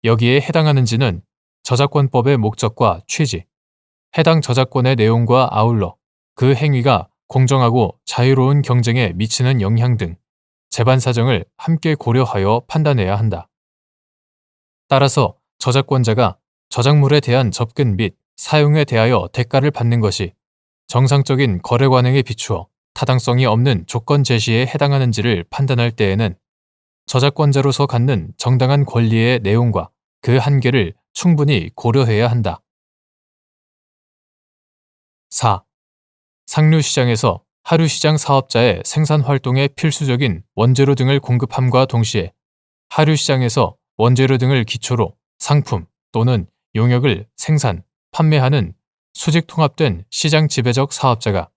여기에 해당하는지는 저작권법의 목적과 취지, 해당 저작권의 내용과 아울러 그 행위가 공정하고 자유로운 경쟁에 미치는 영향 등 재반 사정을 함께 고려하여 판단해야 한다. 따라서 저작권자가 저작물에 대한 접근 및 사용에 대하여 대가를 받는 것이 정상적인 거래 관행에 비추어 타당성이 없는 조건 제시에 해당하는지를 판단할 때에는 저작권자로서 갖는 정당한 권리의 내용과 그 한계를 충분히 고려해야 한다. 4. 상류시장에서 하류시장 사업자의 생산활동에 필수적인 원재료 등을 공급함과 동시에 하류시장에서 원재료 등을 기초로 상품 또는 용역을 생산, 판매하는 수직 통합된 시장 지배적 사업자가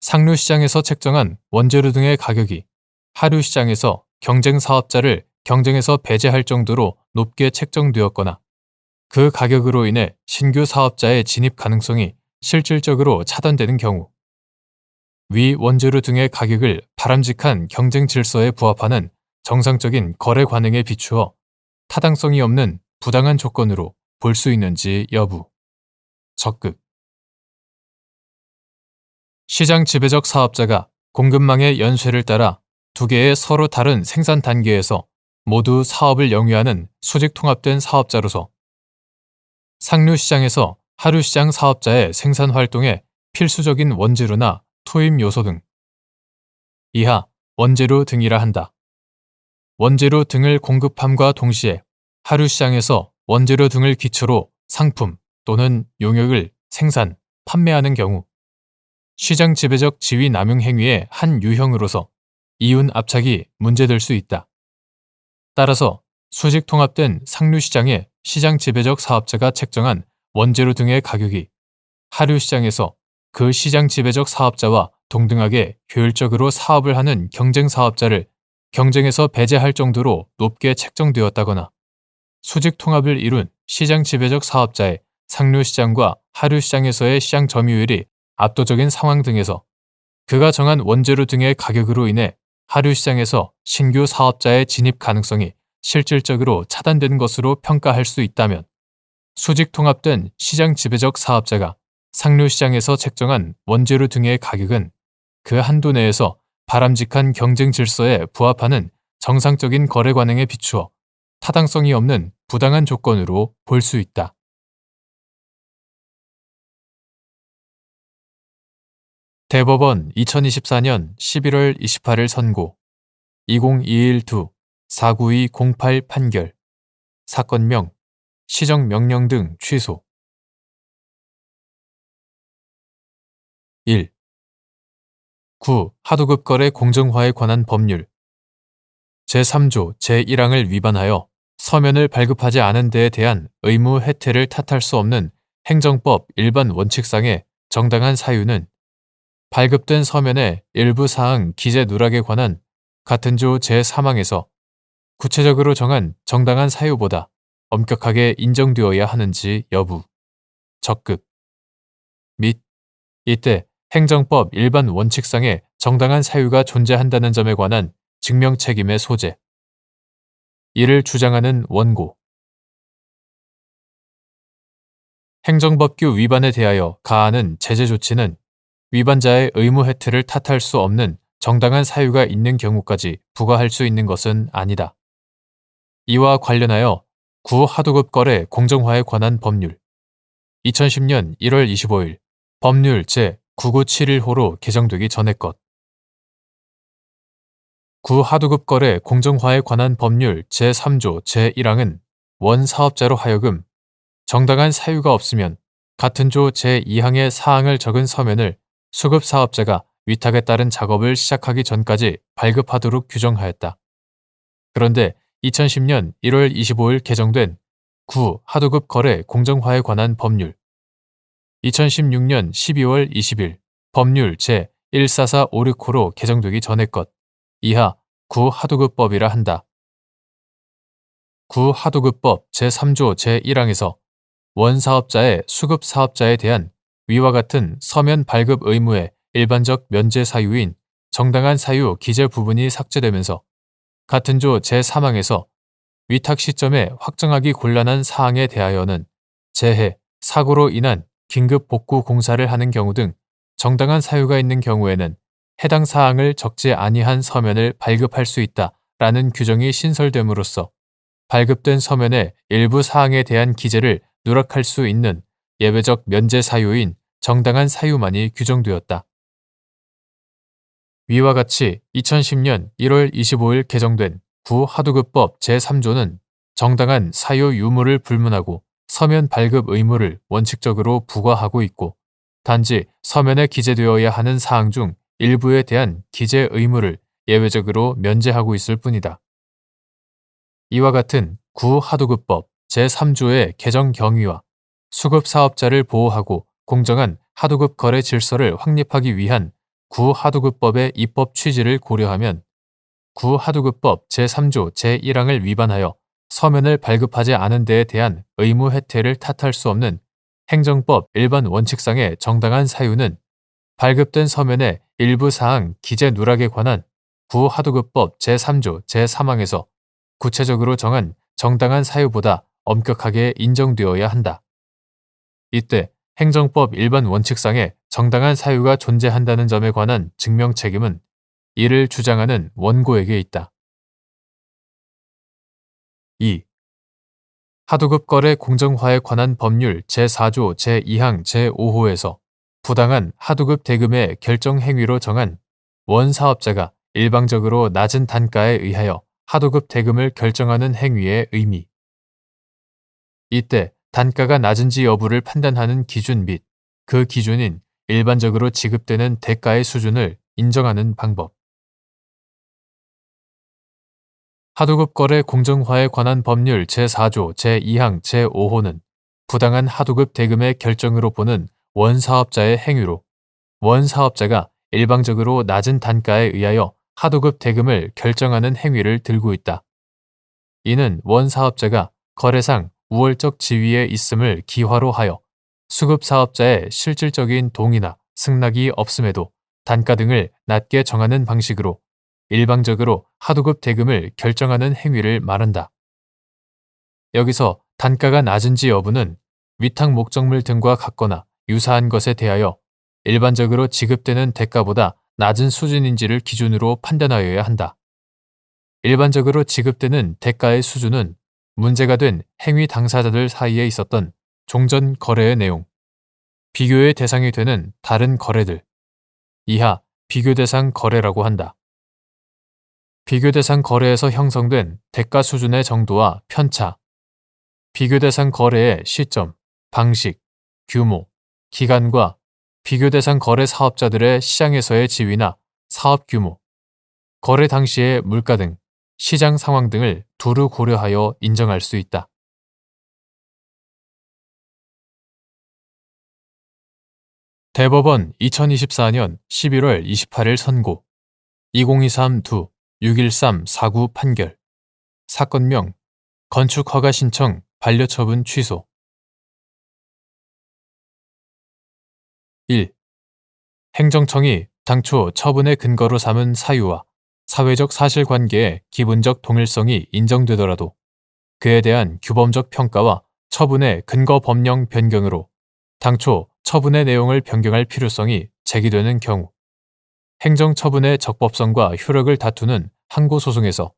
상류시장에서 책정한 원재료 등의 가격이 하류시장에서 경쟁 사업자를 경쟁에서 배제할 정도로 높게 책정되었거나 그 가격으로 인해 신규 사업자의 진입 가능성이 실질적으로 차단되는 경우 위 원재료 등의 가격을 바람직한 경쟁 질서에 부합하는 정상적인 거래 관행에 비추어 타당성이 없는 부당한 조건으로 볼 수 있는지 여부. 적극. 시장 지배적 사업자가 공급망의 연쇄를 따라 두 개의 서로 다른 생산 단계에서 모두 사업을 영위하는 수직 통합된 사업자로서 상류시장에서 하류시장 사업자의 생산 활동에 필수적인 원재료나 투입 요소 등 이하 원재료 등이라 한다. 원재료 등을 공급함과 동시에 하류시장에서 원재료 등을 기초로 상품 또는 용역을 생산, 판매하는 경우 시장 지배적 지위 남용 행위의 한 유형으로서 이윤 압착이 문제될 수 있다. 따라서 수직 통합된 상류시장의 시장 지배적 사업자가 책정한 원재료 등의 가격이 하류시장에서 그 시장 지배적 사업자와 동등하게 효율적으로 사업을 하는 경쟁 사업자를 경쟁에서 배제할 정도로 높게 책정되었다거나 수직 통합을 이룬 시장 지배적 사업자의 상류시장과 하류시장에서의 시장 점유율이 압도적인 상황 등에서 그가 정한 원재료 등의 가격으로 인해 하류시장에서 신규 사업자의 진입 가능성이 실질적으로 차단된 것으로 평가할 수 있다면 수직 통합된 시장 지배적 사업자가 상류시장에서 책정한 원재료 등의 가격은 그 한도 내에서 바람직한 경쟁 질서에 부합하는 정상적인 거래 관행에 비추어 타당성이 없는 부당한 조건으로 볼 수 있다. 대법원 2024년 11월 28일 선고 2021-2-49208 판결 사건명 시정명령 등 취소 1. 9. 하도급 거래 공정화에 관한 법률 제3조 제1항을 위반하여 서면을 발급하지 않은 데에 대한 의무 혜택을 탓할 수 없는 행정법 일반 원칙상의 정당한 사유는 발급된 서면의 일부 사항 기재 누락에 관한 같은 조 제3항에서 구체적으로 정한 정당한 사유보다 엄격하게 인정되어야 하는지 여부, 적극 및 이때 행정법 일반 원칙상의 정당한 사유가 존재한다는 점에 관한 증명 책임의 소재. 이를 주장하는 원고. 행정법규 위반에 대하여 가하는 제재 조치는 위반자의 의무 혜택을 탓할 수 없는 정당한 사유가 있는 경우까지 부과할 수 있는 것은 아니다. 이와 관련하여 구하도급 거래 공정화에 관한 법률 2010년 1월 25일 법률 제9971호로 개정되기 전의 것 구하도급 거래 공정화에 관한 법률 제3조 제1항은 원 사업자로 하여금 정당한 사유가 없으면 같은 조 제2항의 사항을 적은 서면을 수급 사업자가 위탁에 따른 작업을 시작하기 전까지 발급하도록 규정하였다. 그런데 2010년 1월 25일 개정된 구하도급 거래 공정화에 관한 법률 2016년 12월 20일 법률 제14456호로 개정되기 전의 것 이하 구하도급법이라 한다. 구하도급법 제3조 제1항에서 원사업자의 수급사업자에 대한 위와 같은 서면 발급 의무의 일반적 면제 사유인 정당한 사유 기재 부분이 삭제되면서 같은 조 제3항에서 위탁 시점에 확정하기 곤란한 사항에 대하여는 재해, 사고로 인한 긴급 복구 공사를 하는 경우 등 정당한 사유가 있는 경우에는 해당 사항을 적지 아니한 서면을 발급할 수 있다라는 규정이 신설됨으로써 발급된 서면의 일부 사항에 대한 기재를 누락할 수 있는 예외적 면제 사유인 정당한 사유만이 규정되었다. 위와 같이 2010년 1월 25일 개정된 구하도급법 제3조는 정당한 사유 유무를 불문하고 서면 발급 의무를 원칙적으로 부과하고 있고 단지 서면에 기재되어야 하는 사항 중 일부에 대한 기재 의무를 예외적으로 면제하고 있을 뿐이다. 이와 같은 구하도급법 제3조의 개정 경위와 수급사업자를 보호하고 공정한 하도급 거래 질서를 확립하기 위한 구하도급법의 입법 취지를 고려하면 구하도급법 제3조 제1항을 위반하여 서면을 발급하지 않은 데에 대한 의무 혜택을 탓할 수 없는 행정법 일반 원칙상의 정당한 사유는 발급된 서면의 일부 사항 기재 누락에 관한 구하도급법 제3조 제3항에서 구체적으로 정한 정당한 사유보다 엄격하게 인정되어야 한다. 이때 행정법 일반 원칙상의 정당한 사유가 존재한다는 점에 관한 증명 책임은 이를 주장하는 원고에게 있다. 2. 하도급 거래 공정화에 관한 법률 제4조 제2항 제5호에서 부당한 하도급 대금의 결정 행위로 정한 원 사업자가 일방적으로 낮은 단가에 의하여 하도급 대금을 결정하는 행위의 의미. 이때 단가가 낮은지 여부를 판단하는 기준 및 그 기준인 일반적으로 지급되는 대가의 수준을 인정하는 방법. 하도급 거래 공정화에 관한 법률 제4조 제2항 제5호는 부당한 하도급 대금의 결정으로 보는 원사업자의 행위로 원사업자가 일방적으로 낮은 단가에 의하여 하도급 대금을 결정하는 행위를 들고 있다. 이는 원사업자가 거래상 우월적 지위에 있음을 기화로 하여 수급사업자의 실질적인 동의나 승낙이 없음에도 단가 등을 낮게 정하는 방식으로 일방적으로 하도급 대금을 결정하는 행위를 말한다. 여기서 단가가 낮은지 여부는 위탁 목적물 등과 같거나 유사한 것에 대하여 일반적으로 지급되는 대가보다 낮은 수준인지를 기준으로 판단하여야 한다. 일반적으로 지급되는 대가의 수준은 문제가 된 행위 당사자들 사이에 있었던 종전 거래의 내용, 비교의 대상이 되는 다른 거래들, 이하 비교 대상 거래라고 한다. 비교 대상 거래에서 형성된 대가 수준의 정도와 편차, 비교 대상 거래의 시점, 방식, 규모, 기간과 비교 대상 거래 사업자들의 시장에서의 지위나 사업 규모, 거래 당시의 물가 등 시장 상황 등을 두루 고려하여 인정할 수 있다. 대법원 2024년 11월 28일 선고 2023-2 613-49 판결 사건명 건축허가 신청 반려처분 취소 1. 행정청이 당초 처분의 근거로 삼은 사유와 사회적 사실관계의 기본적 동일성이 인정되더라도 그에 대한 규범적 평가와 처분의 근거 법령 변경으로 당초 처분의 내용을 변경할 필요성이 제기되는 경우 행정처분의 적법성과 효력을 다투는 항고소송에서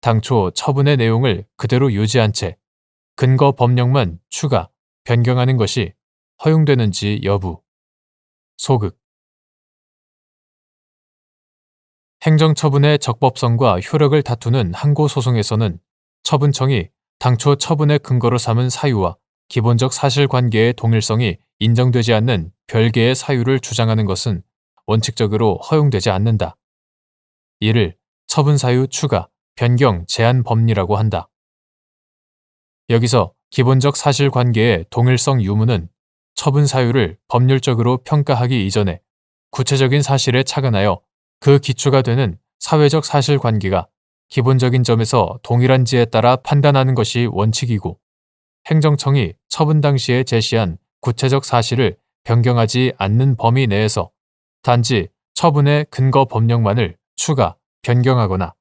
당초 처분의 내용을 그대로 유지한 채 근거 법령만 추가, 변경하는 것이 허용되는지 여부. 소극. 행정처분의 적법성과 효력을 다투는 항고소송에서는 처분청이 당초 처분의 근거로 삼은 사유와 기본적 사실관계의 동일성이 인정되지 않는 별개의 사유를 주장하는 것은 원칙적으로 허용되지 않는다. 이를 처분사유 추가, 변경 제한 법리라고 한다. 여기서 기본적 사실관계의 동일성 유무는 처분사유를 법률적으로 평가하기 이전에 구체적인 사실에 착안하여 그 기초가 되는 사회적 사실관계가 기본적인 점에서 동일한지에 따라 판단하는 것이 원칙이고 행정청이 처분 당시에 제시한 구체적 사실을 변경하지 않는 범위 내에서 단지 처분의 근거 법령만을 추가, 변경하거나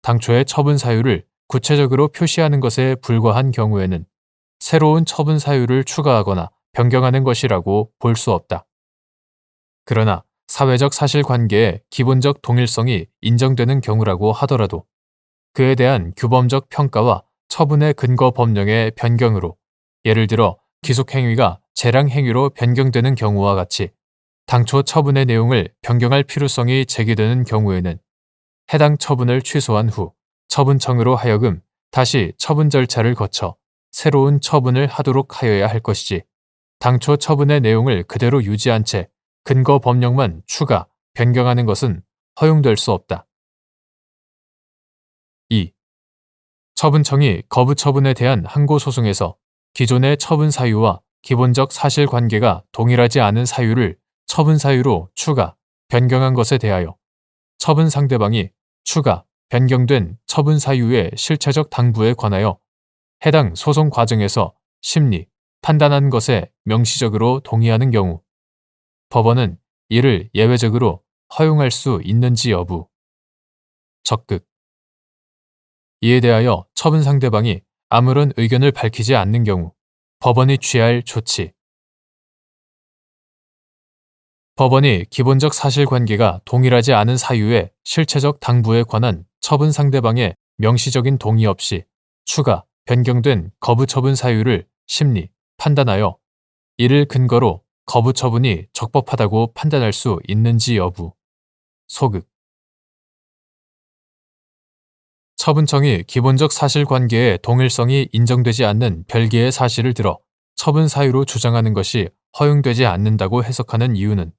당초의 처분 사유를 구체적으로 표시하는 것에 불과한 경우에는 새로운 처분 사유를 추가하거나 변경하는 것이라고 볼 수 없다. 그러나 사회적 사실관계의 기본적 동일성이 인정되는 경우라고 하더라도 그에 대한 규범적 평가와 처분의 근거 법령의 변경으로 예를 들어 기속행위가 재량행위로 변경되는 경우와 같이 당초 처분의 내용을 변경할 필요성이 제기되는 경우에는 해당 처분을 취소한 후 처분청으로 하여금 다시 처분 절차를 거쳐 새로운 처분을 하도록 하여야 할 것이지 당초 처분의 내용을 그대로 유지한 채 근거 법령만 추가, 변경하는 것은 허용될 수 없다. 2. 처분청이 거부 처분에 대한 항고소송에서 기존의 처분 사유와 기본적 사실관계가 동일하지 않은 사유를 처분 사유로 추가, 변경한 것에 대하여 처분 상대방이 추가, 변경된 처분 사유의 실체적 당부에 관하여 해당 소송 과정에서 심리, 판단한 것에 명시적으로 동의하는 경우 법원은 이를 예외적으로 허용할 수 있는지 여부. 적극. 이에 대하여 처분 상대방이 아무런 의견을 밝히지 않는 경우 법원이 취할 조치. 법원이 기본적 사실관계가 동일하지 않은 사유의 실체적 당부에 관한 처분 상대방의 명시적인 동의 없이 추가, 변경된 거부 처분 사유를 심리, 판단하여 이를 근거로 거부 처분이 적법하다고 판단할 수 있는지 여부. 소극. 처분청이 기본적 사실관계의 동일성이 인정되지 않는 별개의 사실을 들어 처분 사유로 주장하는 것이 허용되지 않는다고 해석하는 이유는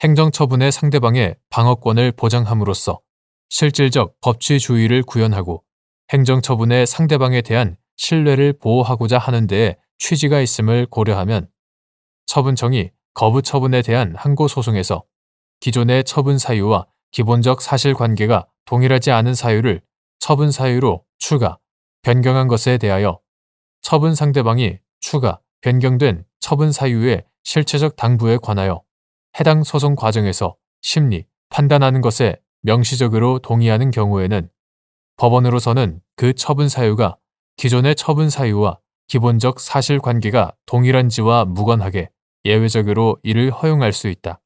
행정처분의 상대방의 방어권을 보장함으로써 실질적 법치주의를 구현하고 행정처분의 상대방에 대한 신뢰를 보호하고자 하는 데에 취지가 있음을 고려하면 처분청이 거부처분에 대한 항고소송에서 기존의 처분 사유와 기본적 사실관계가 동일하지 않은 사유를 처분 사유로 추가, 변경한 것에 대하여 처분 상대방이 추가, 변경된 처분 사유의 실체적 당부에 관하여 해당 소송 과정에서 심리, 판단하는 것에 명시적으로 동의하는 경우에는 법원으로서는 그 처분 사유가 기존의 처분 사유와 기본적 사실관계가 동일한지와 무관하게 예외적으로 이를 허용할 수 있다.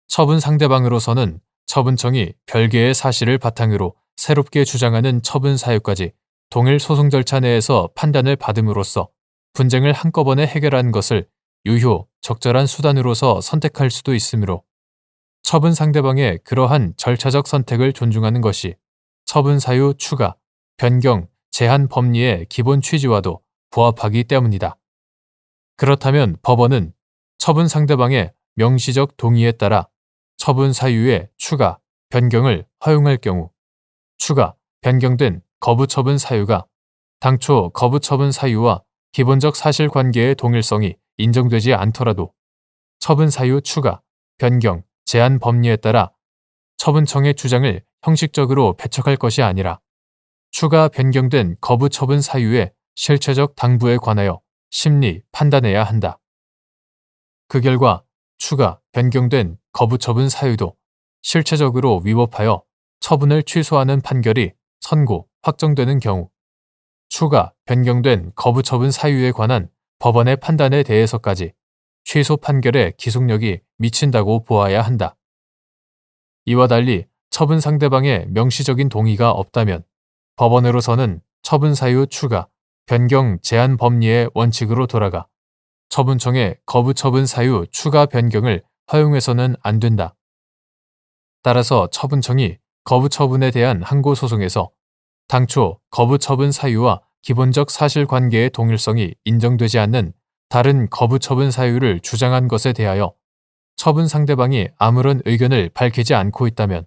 처분 상대방으로서는 처분청이 별개의 사실을 바탕으로 새롭게 주장하는 처분 사유까지 동일 소송 절차 내에서 판단을 받음으로써 분쟁을 한꺼번에 해결하는 것을 유효, 적절한 수단으로서 선택할 수도 있으므로 처분 상대방의 그러한 절차적 선택을 존중하는 것이 처분 사유 추가, 변경, 제한 법리의 기본 취지와도 부합하기 때문이다. 그렇다면 법원은 처분 상대방의 명시적 동의에 따라 처분 사유의 추가, 변경을 허용할 경우 추가, 변경된 거부처분 사유가 당초 거부처분 사유와 기본적 사실관계의 동일성이 인정되지 않더라도 처분 사유 추가, 변경, 제한 법리에 따라 처분청의 주장을 형식적으로 배척할 것이 아니라 추가 변경된 거부처분 사유의 실체적 당부에 관하여 심리 판단해야 한다. 그 결과 추가 변경된 거부처분 사유도 실체적으로 위법하여 처분을 취소하는 판결이 선고, 확정되는 경우 추가 변경된 거부처분 사유에 관한 법원의 판단에 대해서까지 취소 판결의 기속력이 미친다고 보아야 한다. 이와 달리 처분 상대방의 명시적인 동의가 없다면 법원으로서는 처분 사유 추가, 변경 제한 법리의 원칙으로 돌아가 처분청의 거부처분 사유 추가 변경을 허용해서는 안 된다. 따라서 처분청이 거부처분에 대한 항고소송에서 당초 거부처분 사유와 기본적 사실관계의 동일성이 인정되지 않는 다른 거부처분 사유를 주장한 것에 대하여 처분 상대방이 아무런 의견을 밝히지 않고 있다면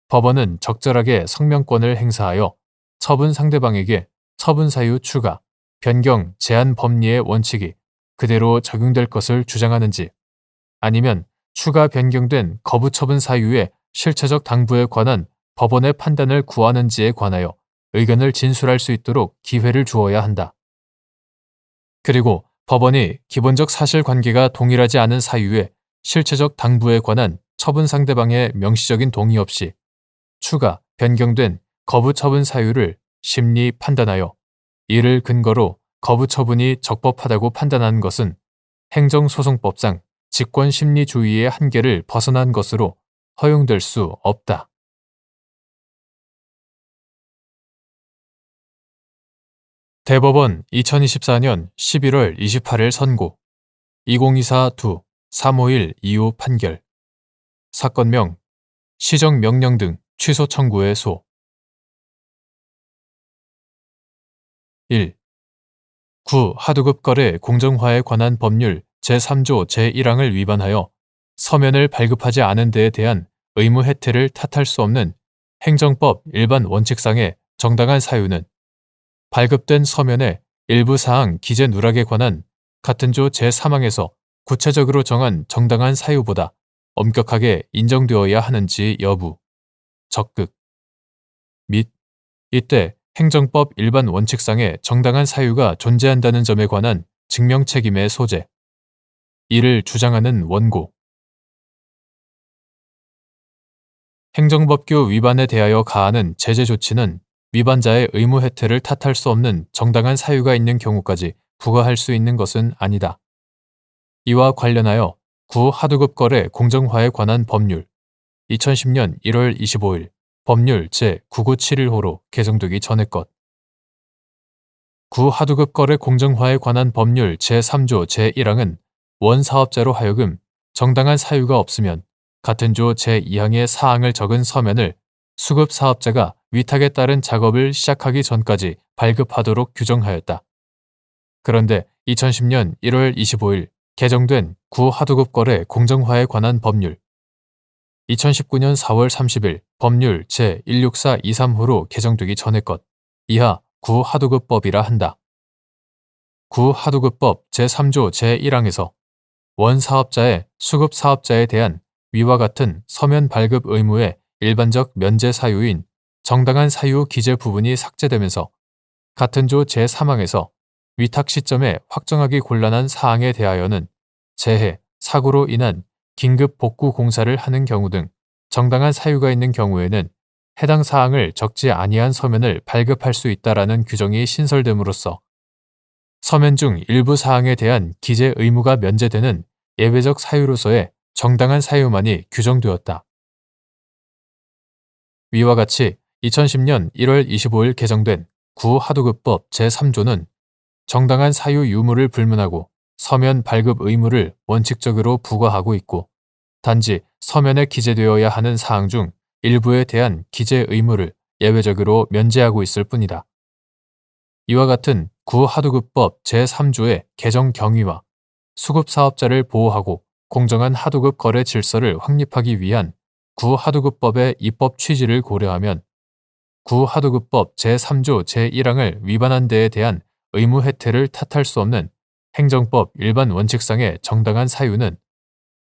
법원은 적절하게 성명권을 행사하여 처분 상대방에게 처분 사유 추가, 변경, 제한 법리의 원칙이 그대로 적용될 것을 주장하는지 아니면 추가 변경된 거부처분 사유의 실체적 당부에 관한 법원의 판단을 구하는지에 관하여 의견을 진술할 수 있도록 기회를 주어야 한다. 그리고 법원이 기본적 사실관계가 동일하지 않은 사유의 실체적 당부에 관한 처분 상대방의 명시적인 동의 없이 추가, 변경된 거부처분 사유를 심리 판단하여 이를 근거로 거부처분이 적법하다고 판단한 것은 행정소송법상 직권심리주의의 한계를 벗어난 것으로 허용될 수 없다. 대법원 2024년 11월 28일 선고 2024-2 351-25 판결 사건명 시정명령 등 취소 청구의 소 1. 구 하도급 거래 공정화에 관한 법률 제3조 제1항을 위반하여 서면을 발급하지 않은 데에 대한 의무 해태를 탓할 수 없는 행정법 일반 원칙상의 정당한 사유는 발급된 서면의 일부 사항 기재 누락에 관한 같은 조 제3항에서 구체적으로 정한 정당한 사유보다 엄격하게 인정되어야 하는지 여부, 적극 및 이때 행정법 일반 원칙상의 정당한 사유가 존재한다는 점에 관한 증명 책임의 소재, 이를 주장하는 원고. 행정법규 위반에 대하여 가하는 제재 조치는 위반자의 의무 해태를 탓할 수 없는 정당한 사유가 있는 경우까지 부과할 수 있는 것은 아니다. 이와 관련하여 구 하도급 거래 공정화에 관한 법률 2010년 1월 25일 법률 제9971호로 개정되기 전의 것. 구 하도급 거래 공정화에 관한 법률 제3조 제1항은 원사업자로 하여금 정당한 사유가 없으면 같은 조 제2항의 사항을 적은 서면을 수급사업자가 위탁에 따른 작업을 시작하기 전까지 발급하도록 규정하였다. 그런데 2010년 1월 25일 개정된 구하도급 거래 공정화에 관한 법률, 2019년 4월 30일 법률 제16423호로 개정되기 전의 것, 이하 구하도급법이라 한다. 구하도급법 제3조 제1항에서 원사업자의 수급사업자에 대한 위와 같은 서면 발급 의무의 일반적 면제 사유인 정당한 사유 기재 부분이 삭제되면서 같은 조 제3항에서 위탁 시점에 확정하기 곤란한 사항에 대하여는 재해, 사고로 인한 긴급 복구 공사를 하는 경우 등 정당한 사유가 있는 경우에는 해당 사항을 적지 아니한 서면을 발급할 수 있다라는 규정이 신설됨으로써 서면 중 일부 사항에 대한 기재 의무가 면제되는 예외적 사유로서의 정당한 사유만이 규정되었다. 위와 같이 2010년 1월 25일 개정된 구하도급법 제3조는 정당한 사유 유무를 불문하고 서면 발급 의무를 원칙적으로 부과하고 있고, 단지 서면에 기재되어야 하는 사항 중 일부에 대한 기재 의무를 예외적으로 면제하고 있을 뿐이다. 이와 같은 구하도급법 제3조의 개정 경위와 수급사업자를 보호하고 공정한 하도급 거래 질서를 확립하기 위한 구하도급법의 입법 취지를 고려하면 구하도급법 제3조 제1항을 위반한 데에 대한 의무 혜택을 탓할 수 없는 행정법 일반 원칙상의 정당한 사유는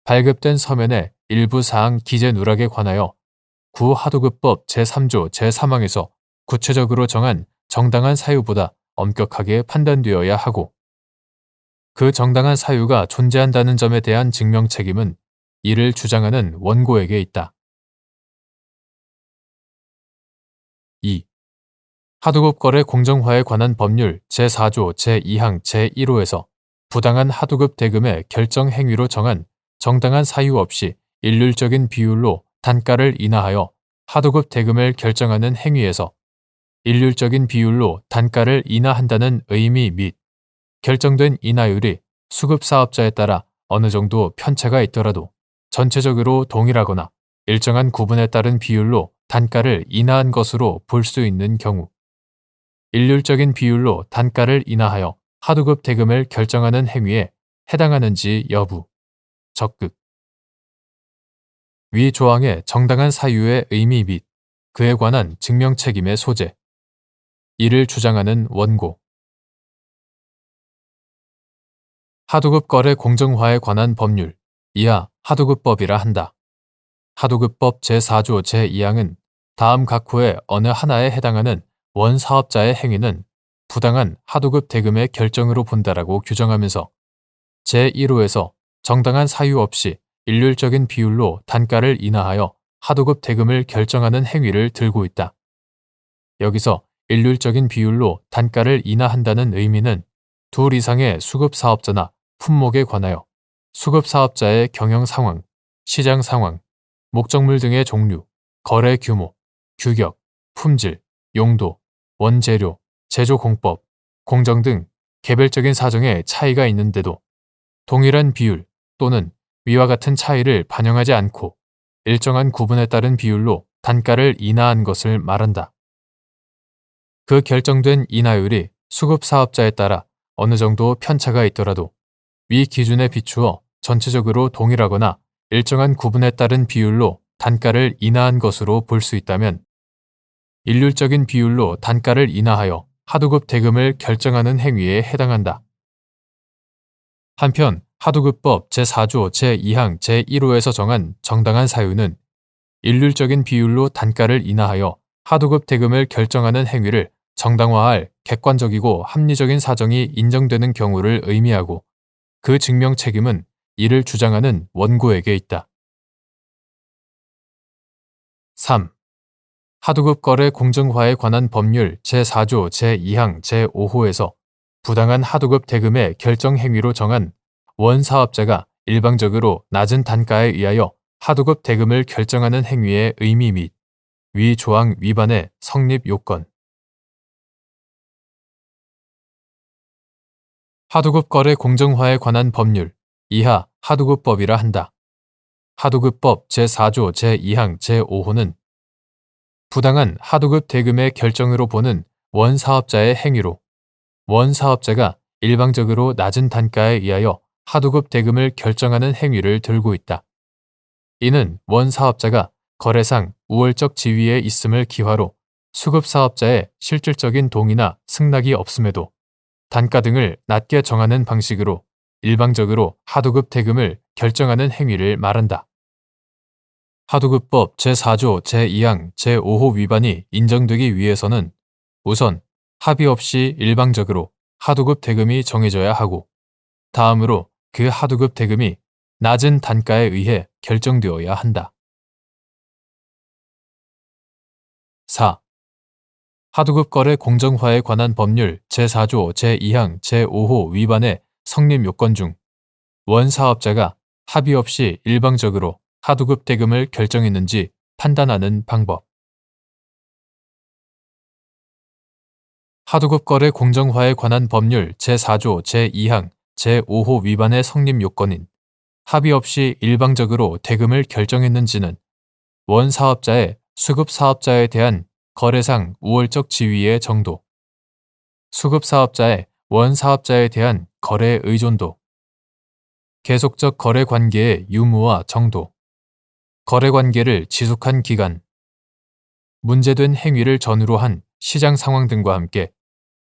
발급된 서면의 일부 사항 기재 누락에 관하여 구하도급법 제3조 제3항에서 구체적으로 정한 정당한 사유보다 엄격하게 판단되어야 하고, 그 정당한 사유가 존재한다는 점에 대한 증명 책임은 이를 주장하는 원고에게 있다. 2. 하도급 거래 공정화에 관한 법률 제4조 제2항 제1호에서 부당한 하도급 대금의 결정 행위로 정한 정당한 사유 없이 일률적인 비율로 단가를 인하하여 하도급 대금을 결정하는 행위에서 일률적인 비율로 단가를 인하한다는 의미 및 결정된 인하율이 수급사업자에 따라 어느 정도 편차가 있더라도 전체적으로 동일하거나 일정한 구분에 따른 비율로 단가를 인하한 것으로 볼 수 있는 경우, 일률적인 비율로 단가를 인하하여 하도급 대금을 결정하는 행위에 해당하는지 여부, 적극. 위 조항의 정당한 사유의 의미 및 그에 관한 증명 책임의 소재, 이를 주장하는 원고. 하도급 거래 공정화에 관한 법률, 이하 하도급법이라 한다. 하도급법 제4조 제2항은 다음 각 호의 어느 하나에 해당하는 원사업자의 행위는 부당한 하도급 대금의 결정으로 본다라고 규정하면서 제1호에서 정당한 사유 없이 일률적인 비율로 단가를 인하하여 하도급 대금을 결정하는 행위를 들고 있다. 여기서 일률적인 비율로 단가를 인하한다는 의미는 둘 이상의 수급사업자나 품목에 관하여 수급사업자의 경영 상황, 시장 상황, 목적물 등의 종류, 거래 규모, 규격, 품질, 용도, 원재료, 제조 공법, 공정 등 개별적인 사정에 차이가 있는데도 동일한 비율 또는 위와 같은 차이를 반영하지 않고 일정한 구분에 따른 비율로 단가를 인하한 것을 말한다. 그 결정된 인하율이 수급사업자에 따라 어느 정도 편차가 있더라도 위 기준에 비추어 전체적으로 동일하거나 일정한 구분에 따른 비율로 단가를 인하한 것으로 볼 수 있다면 일률적인 비율로 단가를 인하하여 하도급 대금을 결정하는 행위에 해당한다. 한편 하도급법 제4조 제2항 제1호에서 정한 정당한 사유는 일률적인 비율로 단가를 인하하여 하도급 대금을 결정하는 행위를 정당화할 객관적이고 합리적인 사정이 인정되는 경우를 의미하고, 그 증명 책임은 이를 주장하는 원고에게 있다. 3. 하도급 거래 공정화에 관한 법률 제4조 제2항 제5호에서 부당한 하도급 대금의 결정 행위로 정한 원사업자가 일방적으로 낮은 단가에 의하여 하도급 대금을 결정하는 행위의 의미 및 위 조항 위반의 성립 요건. 하도급 거래 공정화에 관한 법률, 이하 하도급법이라 한다. 하도급법 제4조 제2항 제5호는 부당한 하도급 대금의 결정으로 보는 원사업자의 행위로 원사업자가 일방적으로 낮은 단가에 의하여 하도급 대금을 결정하는 행위를 들고 있다. 이는 원사업자가 거래상 우월적 지위에 있음을 기화로 수급사업자의 실질적인 동의나 승낙이 없음에도 단가 등을 낮게 정하는 방식으로 일방적으로 하도급 대금을 결정하는 행위를 말한다. 하도급법 제4조 제2항 제5호 위반이 인정되기 위해서는 우선 합의 없이 일방적으로 하도급 대금이 정해져야 하고 다음으로 그 하도급 대금이 낮은 단가에 의해 결정되어야 한다. 4. 하도급 거래 공정화에 관한 법률 제4조 제2항 제5호 위반의 성립 요건 중 원사업자가 합의 없이 일방적으로 하도급 대금을 결정했는지 판단하는 방법. 하도급 거래 공정화에 관한 법률 제4조 제2항 제5호 위반의 성립 요건인 합의 없이 일방적으로 대금을 결정했는지는 원사업자의 수급사업자에 대한 거래상 우월적 지위의 정도, 수급사업자의 원사업자에 대한 거래 의존도, 계속적 거래 관계의 유무와 정도, 거래 관계를 지속한 기간, 문제된 행위를 전후로 한 시장 상황 등과 함께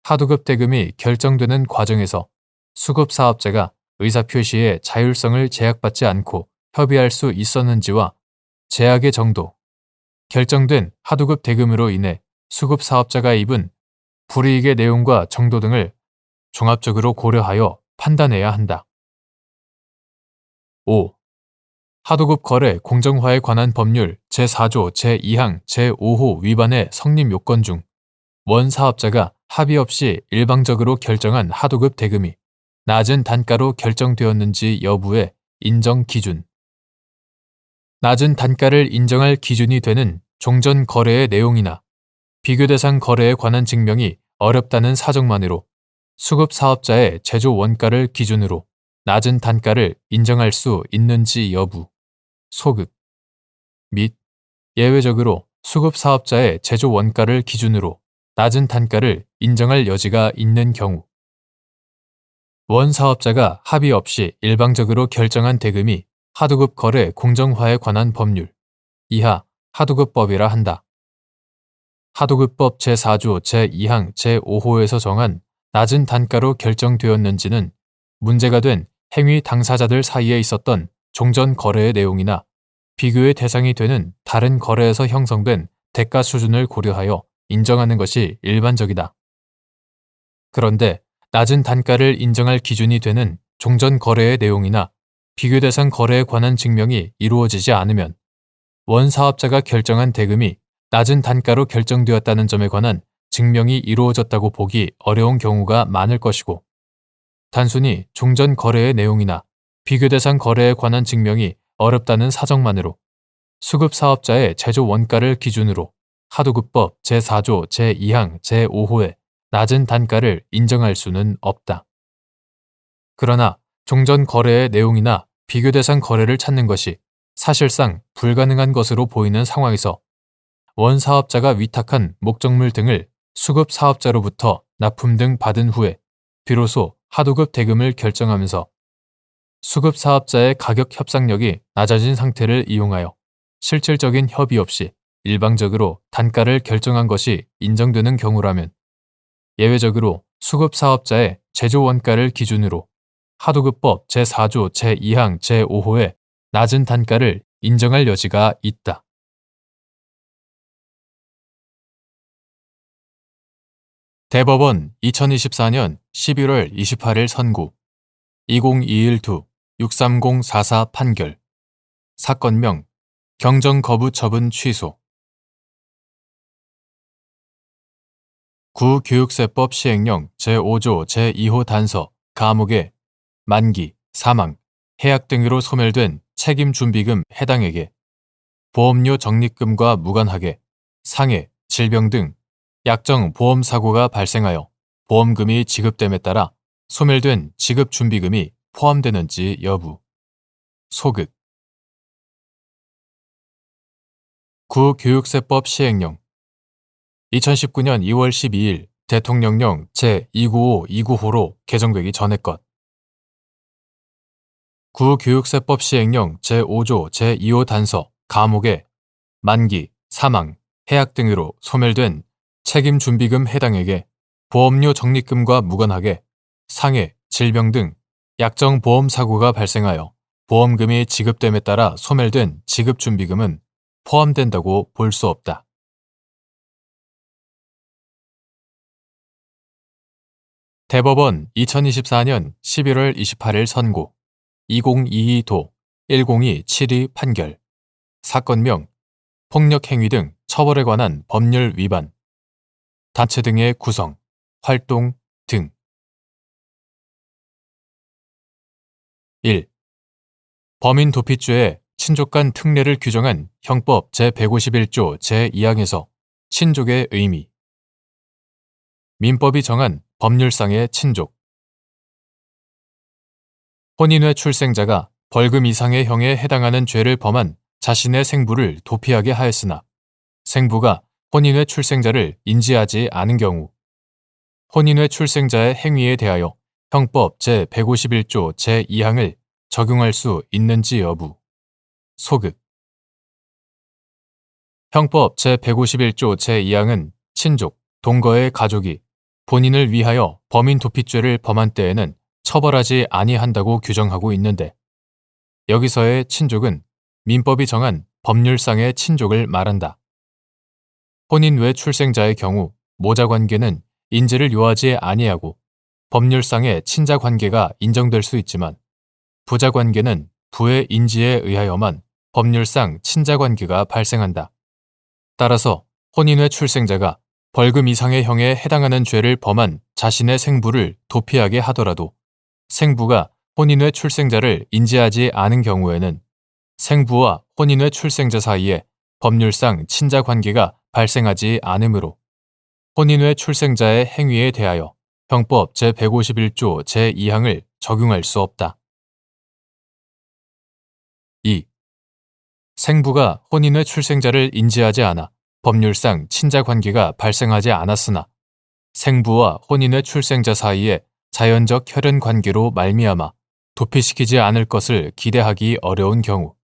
하도급 대금이 결정되는 과정에서 수급사업자가 의사표시의 자율성을 제약받지 않고 협의할 수 있었는지와 제약의 정도, 결정된 하도급 대금으로 인해 수급사업자가 입은 불이익의 내용과 정도 등을 종합적으로 고려하여 판단해야 한다. 5. 하도급 거래 공정화에 관한 법률 제4조 제2항 제5호 위반의 성립 요건 중 원사업자가 합의 없이 일방적으로 결정한 하도급 대금이 낮은 단가로 결정되었는지 여부의 인정 기준. 낮은 단가를 인정할 기준이 되는 종전 거래의 내용이나 비교 대상 거래에 관한 증명이 어렵다는 사정만으로 수급 사업자의 제조 원가를 기준으로 낮은 단가를 인정할 수 있는지 여부, 소급 및 예외적으로 수급 사업자의 제조 원가를 기준으로 낮은 단가를 인정할 여지가 있는 경우 원 사업자가 합의 없이 일방적으로 결정한 대금이 하도급 거래 공정화에 관한 법률 이하 하도급법이라 한다. 하도급법 제4조 제2항 제5호에서 정한 낮은 단가로 결정되었는지는 문제가 된 행위 당사자들 사이에 있었던 종전 거래의 내용이나 비교의 대상이 되는 다른 거래에서 형성된 대가 수준을 고려하여 인정하는 것이 일반적이다. 그런데 낮은 단가를 인정할 기준이 되는 종전 거래의 내용이나 비교 대상 거래에 관한 증명이 이루어지지 않으면 원 사업자가 결정한 대금이 낮은 단가로 결정되었다는 점에 관한 증명이 이루어졌다고 보기 어려운 경우가 많을 것이고 단순히 종전 거래의 내용이나 비교 대상 거래에 관한 증명이 어렵다는 사정만으로 수급 사업자의 제조 원가를 기준으로 하도급법 제4조 제2항 제5호의 낮은 단가를 인정할 수는 없다. 그러나 종전 거래의 내용이나 비교 대상 거래를 찾는 것이 사실상 불가능한 것으로 보이는 상황에서 원 사업자가 위탁한 목적물 등을 수급 사업자로부터 납품 등 받은 후에 비로소 하도급 대금을 결정하면서 수급 사업자의 가격 협상력이 낮아진 상태를 이용하여 실질적인 협의 없이 일방적으로 단가를 결정한 것이 인정되는 경우라면 예외적으로 수급 사업자의 제조 원가를 기준으로 하도급법 제4조 제2항 제5호의 낮은 단가를 인정할 여지가 있다. 대법원 2024년 11월 28일 선고 2021-2-63044 판결 사건명 경정 거부 처분 취소 구교육세법 시행령 제5조 제2호 단서 감옥의 만기, 사망, 해약 등으로 소멸된 책임준비금 해당에게 보험료 적립금과 무관하게 상해, 질병 등 약정 보험사고가 발생하여 보험금이 지급됨에 따라 소멸된 지급준비금이 포함되는지 여부, 소급 구교육세법 시행령 2019년 2월 12일 대통령령 제295-295호로 개정되기 전의 것. 구교육세법 시행령 제5조 제2호 단서 감옥에 만기, 사망, 해약 등으로 소멸된 책임준비금 해당액에 보험료 적립금과 무관하게 상해, 질병 등 약정보험 사고가 발생하여 보험금이 지급됨에 따라 소멸된 지급준비금은 포함된다고 볼 수 없다. 대법원 2024년 11월 28일 선고 2022도 1027위 판결 사건명 폭력행위 등 처벌에 관한 법률 위반 단체 등의 구성, 활동 등 1. 범인 도피죄의 친족 간 특례를 규정한 형법 제151조 제2항에서 친족의 의미 민법이 정한 법률상의 친족 혼인외 출생자가 벌금 이상의 형에 해당하는 죄를 범한 자신의 생부를 도피하게 하였으나 생부가 혼인외 출생자를 인지하지 않은 경우 혼인외 출생자의 행위에 대하여 형법 제151조 제2항을 적용할 수 있는지 여부 소극 형법 제151조 제2항은 친족, 동거의 가족이 본인을 위하여 범인 도피죄를 범한 때에는 처벌하지 아니한다고 규정하고 있는데 여기서의 친족은 민법이 정한 법률상의 친족을 말한다. 혼인 외 출생자의 경우 모자관계는 인지를 요하지 아니하고 법률상의 친자관계가 인정될 수 있지만 부자관계는 부의 인지에 의하여만 법률상 친자관계가 발생한다. 따라서 혼인 외 출생자가 벌금 이상의 형에 해당하는 죄를 범한 자신의 생부를 도피하게 하더라도 생부가 혼인 외 출생자를 인지하지 않은 경우에는 생부와 혼인 외 출생자 사이에 법률상 친자 관계가 발생하지 않으므로 혼인 외 출생자의 행위에 대하여 형법 제151조 제2항을 적용할 수 없다. 2. 생부가 혼인 외 출생자를 인지하지 않아 법률상 친자 관계가 발생하지 않았으나 생부와 혼인 외 출생자 사이에 자연적 혈연 관계로 말미암아 도피시키지 않을 것을 기대하기 어려운 경우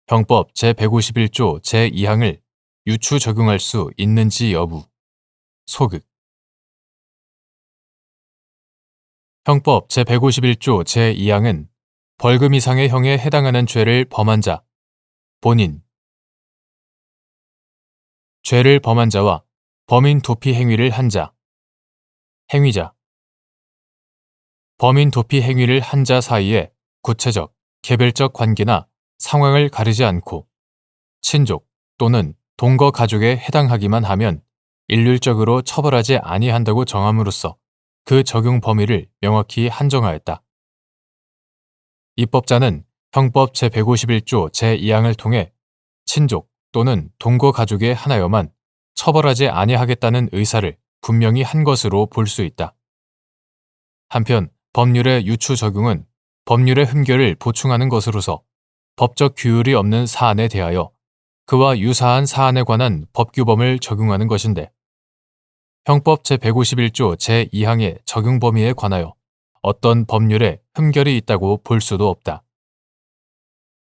형법 제151조 제2항을 유추 적용할 수 있는지 여부 소극 형법 제151조 제2항은 벌금 이상의 형에 해당하는 죄를 범한 자, 본인, 죄를 범한 자와 범인 도피 행위를 한 자, 행위자, 범인 도피 행위를 한 자 사이에 구체적, 개별적 관계나 상황을 가리지 않고 친족 또는 동거 가족에 해당하기만 하면 일률적으로 처벌하지 아니한다고 정함으로써 그 적용 범위를 명확히 한정하였다. 입법자는 형법 제151조 제2항을 통해 친족 또는 동거 가족의 하나여만 처벌하지 아니하겠다는 의사를 분명히 한 것으로 볼 수 있다. 한편 법률의 유추 적용은 법률의 흠결을 보충하는 것으로서 법적 규율이 없는 사안에 대하여 그와 유사한 사안에 관한 법규범을 적용하는 것인데 형법 제151조 제2항의 적용 범위에 관하여 어떤 법률에 흠결이 있다고 볼 수도 없다.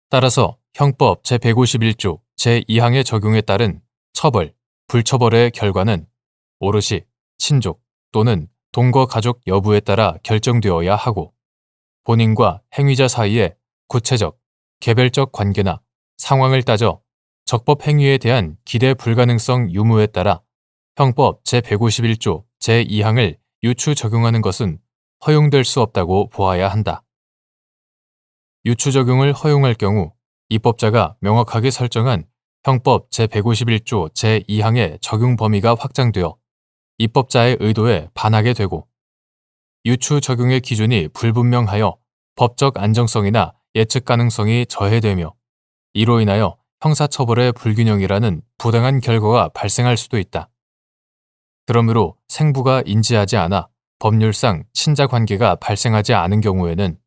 따라서 형법 제151조 제2항의 적용에 따른 처벌, 불처벌의 결과는 오롯이 친족 또는 동거 가족 여부에 따라 결정되어야 하고 본인과 행위자 사이에 구체적, 개별적 관계나 상황을 따져 적법 행위에 대한 기대 불가능성 유무에 따라 형법 제151조 제2항을 유추 적용하는 것은 허용될 수 없다고 보아야 한다. 유추 적용을 허용할 경우 입법자가 명확하게 설정한 형법 제151조 제2항의 적용 범위가 확장되어 입법자의 의도에 반하게 되고 유추 적용의 기준이 불분명하여 법적 안정성이나 예측 가능성이 저해되며 이로 인하여 형사처벌의 불균형이라는 부당한 결과가 발생할 수도 있다. 그러므로 생부가 인지하지 않아 법률상 친자 관계가 발생하지 않은 경우에는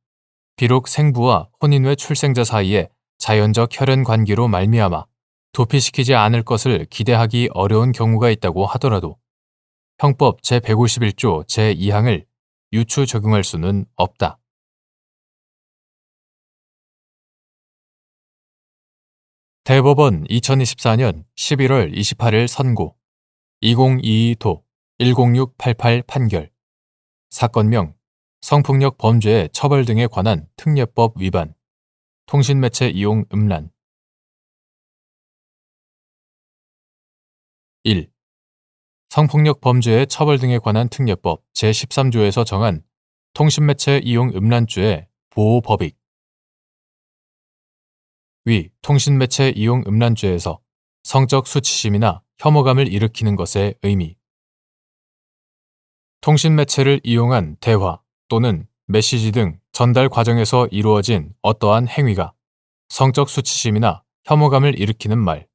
비록 생부와 혼인 외 출생자 사이에 자연적 혈연 관계로 말미암아 도피시키지 않을 것을 기대하기 어려운 경우가 있다고 하더라도 형법 제151조 제2항을 유추 적용할 수는 없다. 대법원 2024년 11월 28일 선고 2022도 10688 판결 사건명 성폭력 범죄의 처벌 등에 관한 특례법 위반 통신매체 이용 음란 1. 성폭력 범죄의 처벌 등에 관한 특례법 제13조에서 정한 통신매체 이용 음란죄의 보호법익 위 통신매체 이용 음란죄에서 성적 수치심이나 혐오감을 일으키는 것의 의미 통신매체를 이용한 대화 또는 메시지 등 전달 과정에서 이루어진 어떠한 행위가 성적 수치심이나 혐오감을 일으키는 말,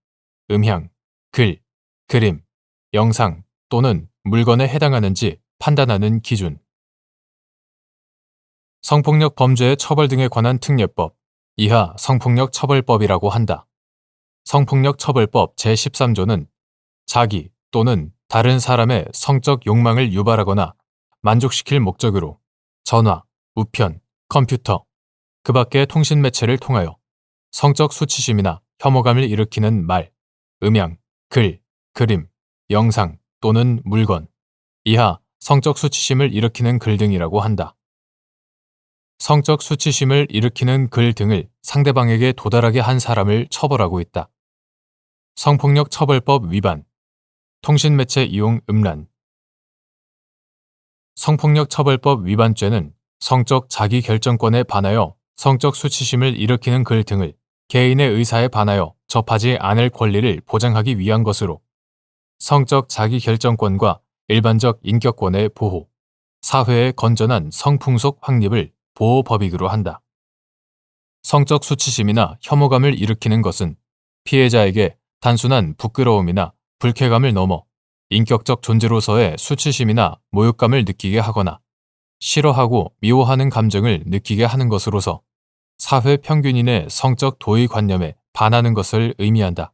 음향, 글, 그림, 영상 또는 물건에 해당하는지 판단하는 기준. 성폭력 범죄의 처벌 등에 관한 특례법, 이하 성폭력 처벌법이라고 한다. 성폭력 처벌법 제13조는 자기 또는 다른 사람의 성적 욕망을 유발하거나 만족시킬 목적으로 전화, 우편, 컴퓨터, 그 밖의 통신매체를 통하여 성적 수치심이나 혐오감을 일으키는 말, 음향, 글, 그림, 영상 또는 물건, 이하 성적 수치심을 일으키는 글 등이라고 한다. 성적 수치심을 일으키는 글 등을 상대방에게 도달하게 한 사람을 처벌하고 있다. 성폭력 처벌법 위반, 통신매체 이용 음란. 성폭력 처벌법 위반죄는 성적 자기 결정권에 반하여 성적 수치심을 일으키는 글 등을 개인의 의사에 반하여 접하지 않을 권리를 보장하기 위한 것으로 성적 자기 결정권과 일반적 인격권의 보호, 사회의 건전한 성풍속 확립을 보호법익으로 한다. 성적 수치심이나 혐오감을 일으키는 것은 피해자에게 단순한 부끄러움이나 불쾌감을 넘어 인격적 존재로서의 수치심이나 모욕감을 느끼게 하거나 싫어하고 미워하는 감정을 느끼게 하는 것으로서 사회 평균인의 성적 도의관념에 반하는 것을 의미한다.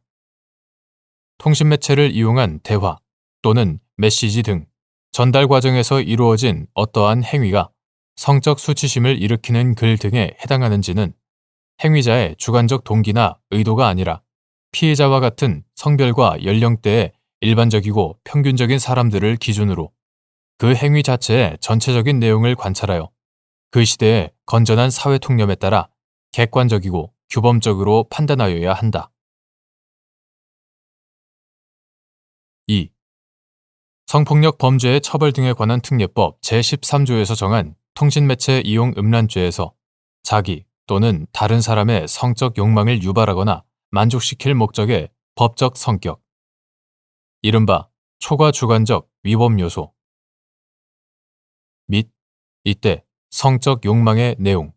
통신매체를 이용한 대화 또는 메시지 등 전달 과정에서 이루어진 어떠한 행위가 성적 수치심을 일으키는 글 등에 해당하는지는 행위자의 주관적 동기나 의도가 아니라 피해자와 같은 성별과 연령대의 일반적이고 평균적인 사람들을 기준으로 그 행위 자체의 전체적인 내용을 관찰하여 그 시대의 건전한 사회 통념에 따라 객관적이고 규범적으로 판단하여야 한다. 2. 성폭력 범죄의 처벌 등에 관한 특례법 제13조에서 정한 통신매체 이용 음란죄에서 자기 또는 다른 사람의 성적 욕망을 유발하거나 만족시킬 목적의 법적 성격, 이른바 초과 주관적 위법 요소 및 이때 성적 욕망의 내용,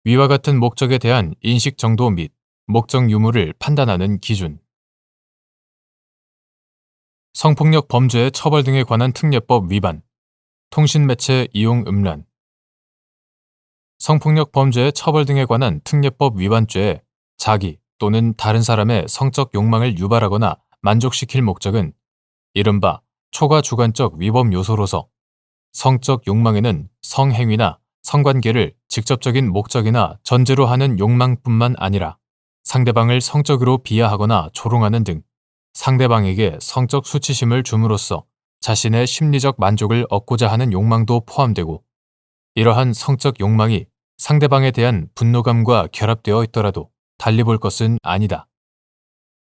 위와 같은 목적에 대한 인식 정도 및 목적 유무를 판단하는 기준. 성폭력 범죄의 처벌 등에 관한 특례법 위반, 통신매체 이용 음란. 성폭력 범죄의 처벌 등에 관한 특례법 위반죄에 자기 또는 다른 사람의 성적 욕망을 유발하거나 만족시킬 목적은 이른바 초과 주관적 위법 요소로서 성적 욕망에는 성행위나 성관계를 직접적인 목적이나 전제로 하는 욕망뿐만 아니라 상대방을 성적으로 비하하거나 조롱하는 등 상대방에게 성적 수치심을 줌으로써 자신의 심리적 만족을 얻고자 하는 욕망도 포함되고 이러한 성적 욕망이 상대방에 대한 분노감과 결합되어 있더라도 달리 볼 것은 아니다.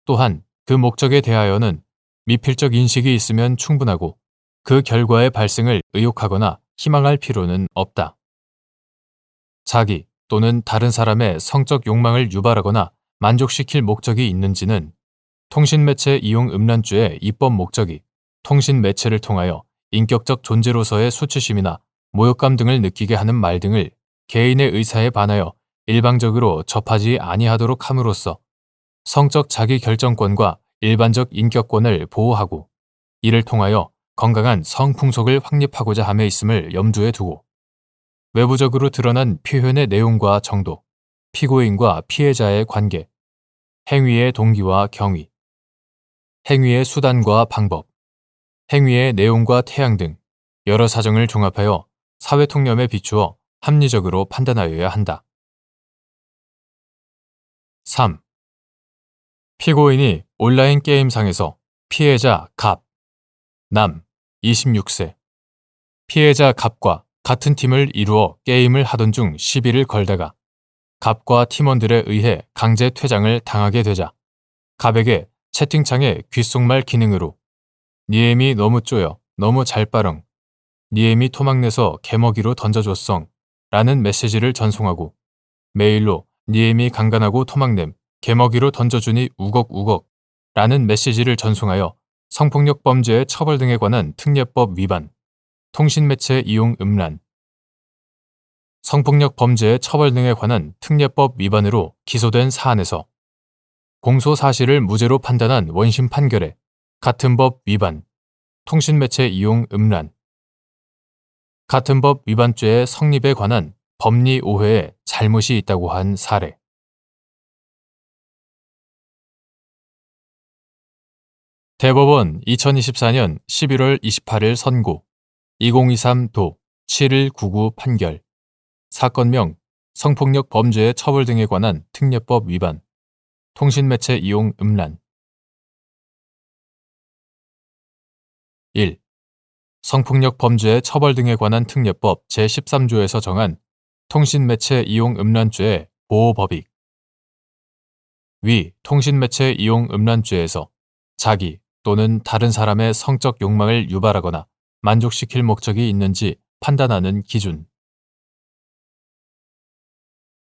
또한 그 목적에 대하여는 미필적 인식이 있으면 충분하고 그 결과의 발생을 의욕하거나 희망할 필요는 없다. 자기 또는 다른 사람의 성적 욕망을 유발하거나 만족시킬 목적이 있는지는 통신매체 이용 음란죄의 입법 목적이 통신매체를 통하여 인격적 존재로서의 수치심이나 모욕감 등을 느끼게 하는 말 등을 개인의 의사에 반하여 일방적으로 접하지 아니하도록 함으로써 성적 자기 결정권과 일반적 인격권을 보호하고 이를 통하여 건강한 성풍속을 확립하고자 함에 있음을 염두에 두고 외부적으로 드러난 표현의 내용과 정도, 피고인과 피해자의 관계, 행위의 동기와 경위, 행위의 수단과 방법, 행위의 내용과 태양 등 여러 사정을 종합하여 사회 통념에 비추어 합리적으로 판단하여야 한다. 3. 피고인이 온라인 게임상에서 피해자 갑, 남, 26세, 피해자 갑과 같은 팀을 이루어 게임을 하던 중 시비를 걸다가 갑과 팀원들에 의해 강제 퇴장을 당하게 되자 갑에게 채팅창에 귓속말 기능으로 니엠이 너무 쪼여, 너무 잘 빠렁, 니엠이 토막내서 개먹이로 던져줬썽 라는 메시지를 전송하고 메일로 니엠이 강간하고 토막냄, 개먹이로 던져주니 우걱우걱 라는 메시지를 전송하여 성폭력 범죄의 처벌 등에 관한 특례법 위반, 통신매체 이용 음란, 성폭력 범죄의 처벌 등에 관한 특례법 위반으로 기소된 사안에서 공소 사실을 무죄로 판단한 원심 판결에 같은 법 위반, 통신매체 이용 음란, 같은 법 위반죄의 성립에 관한 법리 오해에 잘못이 있다고 한 사례. 대법원 2024년 11월 28일 선고 2023도 7199 판결 사건명 성폭력 범죄의 처벌 등에 관한 특례법 위반 통신매체 이용 음란 1. 성폭력 범죄의 처벌 등에 관한 특례법 제13조에서 정한 통신매체 이용 음란죄의 보호법익 위 통신매체 이용 음란죄에서 자기 또는 다른 사람의 성적 욕망을 유발하거나 만족시킬 목적이 있는지 판단하는 기준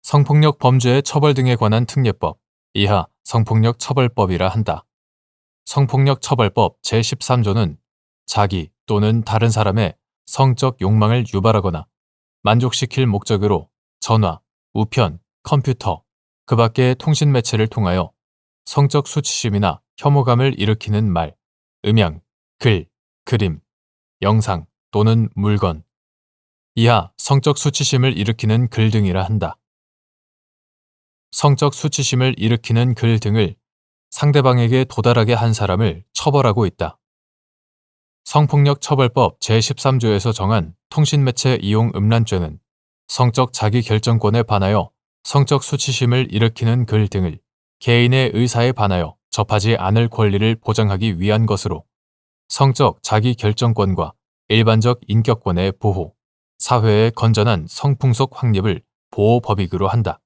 성폭력 범죄의 처벌 등에 관한 특례법 이하 성폭력 처벌법이라 한다. 성폭력 처벌법 제13조는 자기 또는 다른 사람의 성적 욕망을 유발하거나 만족시킬 목적으로 전화, 우편, 컴퓨터, 그 밖의 통신매체를 통하여 성적 수치심이나 혐오감을 일으키는 말, 음향, 글, 그림, 영상 또는 물건, 이하 성적 수치심을 일으키는 글 등이라 한다. 성적 수치심을 일으키는 글 등을 상대방에게 도달하게 한 사람을 처벌하고 있다. 성폭력 처벌법 제13조에서 정한 통신매체 이용 음란죄는 성적 자기결정권에 반하여 성적 수치심을 일으키는 글 등을 개인의 의사에 반하여 접하지 않을 권리를 보장하기 위한 것으로 성적 자기결정권과 일반적 인격권의 보호, 사회의 건전한 성풍속 확립을 보호법익으로 한다.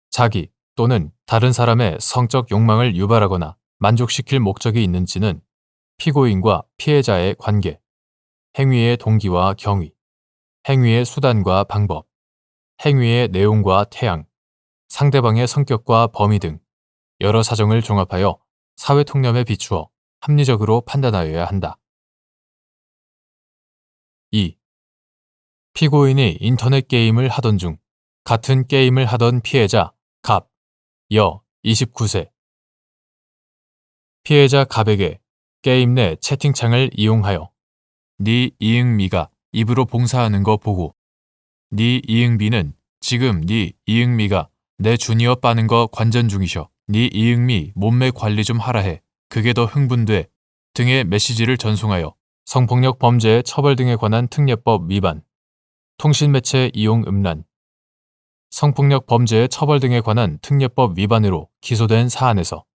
자기 또는 다른 사람의 성적 욕망을 유발하거나 만족시킬 목적이 있는지는 피고인과 피해자의 관계, 행위의 동기와 경위, 행위의 수단과 방법, 행위의 내용과 태양, 상대방의 성격과 범위 등 여러 사정을 종합하여 사회 통념에 비추어 합리적으로 판단하여야 한다. 2. 피고인이 인터넷 게임을 하던 중 같은 게임을 하던 피해자 갑, 여 29세 피해자 갑에게 게임 내 채팅창을 이용하여 네 이응미가 입으로 봉사하는 거 보고 네 이응비는 지금 네 이응미가 내 주니어 빠는 거 관전 중이셔. 네 이응미 몸매 관리 좀 하라 해. 그게 더 흥분돼. 등의 메시지를 전송하여 성폭력 범죄의 처벌 등에 관한 특례법 위반, 통신매체 이용 음란, 성폭력 범죄의 처벌 등에 관한 특례법 위반으로 기소된 사안에서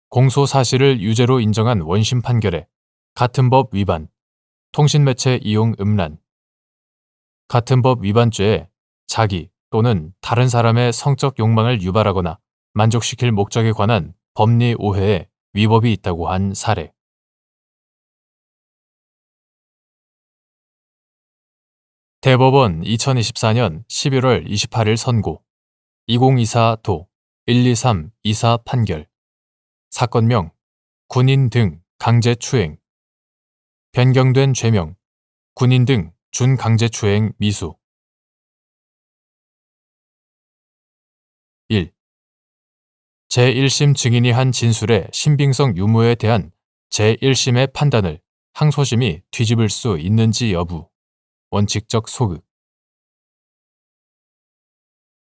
공소 사실을 유죄로 인정한 원심 판결에 같은 법 위반, 통신매체 이용 음란, 같은 법 위반죄에 자기 또는 다른 사람의 성적 욕망을 유발하거나 만족시킬 목적에 관한 법리 오해에 위법이 있다고 한 사례. 대법원 2024년 11월 28일 선고 2024도 12324 판결 사건명 군인 등 강제추행 변경된 죄명 군인 등 준강제추행 미수 1. 제1심 증인이 한 진술의 신빙성 유무에 대한 제1심의 판단을 항소심이 뒤집을 수 있는지 여부 원칙적 소극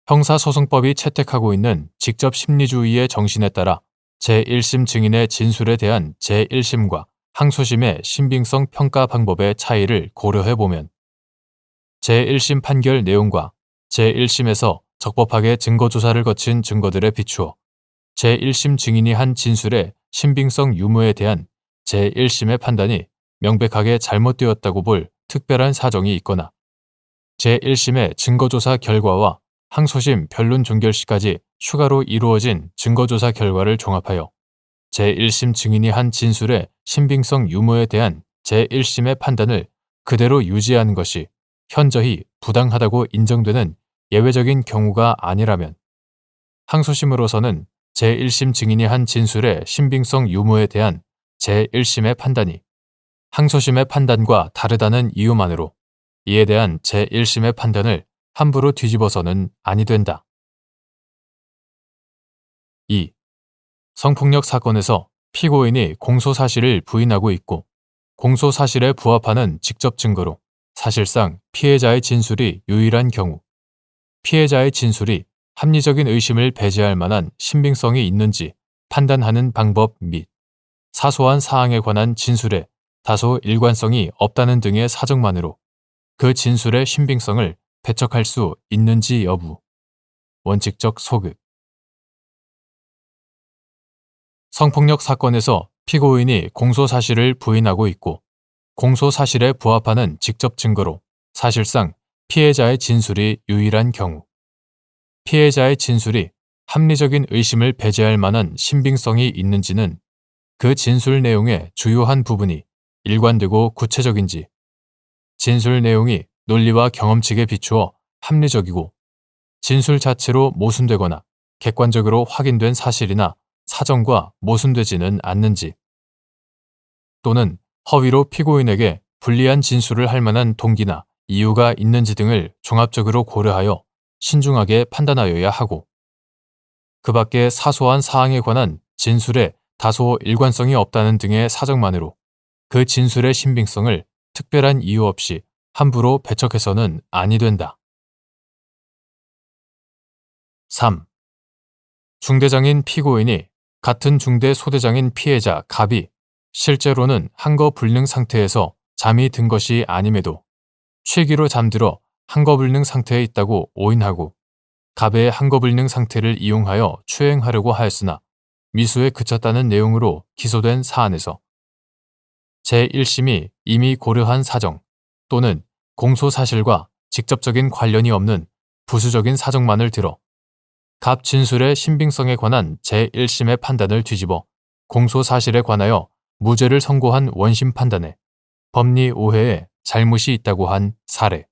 형사소송법이 채택하고 있는 직접 심리주의의 정신에 따라 제1심 증인의 진술에 대한 제1심과 항소심의 신빙성 평가 방법의 차이를 고려해보면 제1심 판결 내용과 제1심에서 적법하게 증거조사를 거친 증거들에 비추어 제1심 증인이 한 진술의 신빙성 유무에 대한 제1심의 판단이 명백하게 잘못되었다고 볼 특별한 사정이 있거나 제1심의 증거조사 결과와 항소심 변론 종결 시까지 추가로 이루어진 증거조사 결과를 종합하여 제1심 증인이 한 진술의 신빙성 유무에 대한 제1심의 판단을 그대로 유지하는 것이 현저히 부당하다고 인정되는 예외적인 경우가 아니라면 항소심으로서는 제1심 증인이 한 진술의 신빙성 유무에 대한 제1심의 판단이 항소심의 판단과 다르다는 이유만으로 이에 대한 제1심의 판단을 함부로 뒤집어서는 아니 된다. 2. 성폭력 사건에서 피고인이 공소사실을 부인하고 있고 공소사실에 부합하는 직접 증거로 사실상 피해자의 진술이 유일한 경우 피해자의 진술이 합리적인 의심을 배제할 만한 신빙성이 있는지 판단하는 방법 및 사소한 사항에 관한 진술에 다소 일관성이 없다는 등의 사정만으로 그 진술의 신빙성을 배척할 수 있는지 여부. 원칙적 소급. 성폭력 사건에서 피고인이 공소사실을 부인하고 있고 공소사실에 부합하는 직접 증거로 사실상 피해자의 진술이 유일한 경우 피해자의 진술이 합리적인 의심을 배제할 만한 신빙성이 있는지는 그 진술 내용의 주요한 부분이 일관되고 구체적인지 진술 내용이 논리와 경험칙에 비추어 합리적이고 진술 자체로 모순되거나 객관적으로 확인된 사실이나 사정과 모순되지는 않는지 또는 허위로 피고인에게 불리한 진술을 할 만한 동기나 이유가 있는지 등을 종합적으로 고려하여 신중하게 판단하여야 하고 그 밖의 사소한 사항에 관한 진술에 다소 일관성이 없다는 등의 사정만으로 그 진술의 신빙성을 특별한 이유 없이 함부로 배척해서는 아니 된다. 3. 중대장인 피고인이 같은 중대 소대장인 피해자 갑이 실제로는 한거불능 상태에서 잠이 든 것이 아님에도 취기로 잠들어 한거불능 상태에 있다고 오인하고 갑의 한거불능 상태를 이용하여 추행하려고 하였으나 미수에 그쳤다는 내용으로 기소된 사안에서 제1심이 이미 고려한 사정 또는 공소사실과 직접적인 관련이 없는 부수적인 사정만을 들어 갑 진술의 신빙성에 관한 제1심의 판단을 뒤집어 공소사실에 관하여 무죄를 선고한 원심 판단에 법리 오해에 잘못이 있다고 한 사례.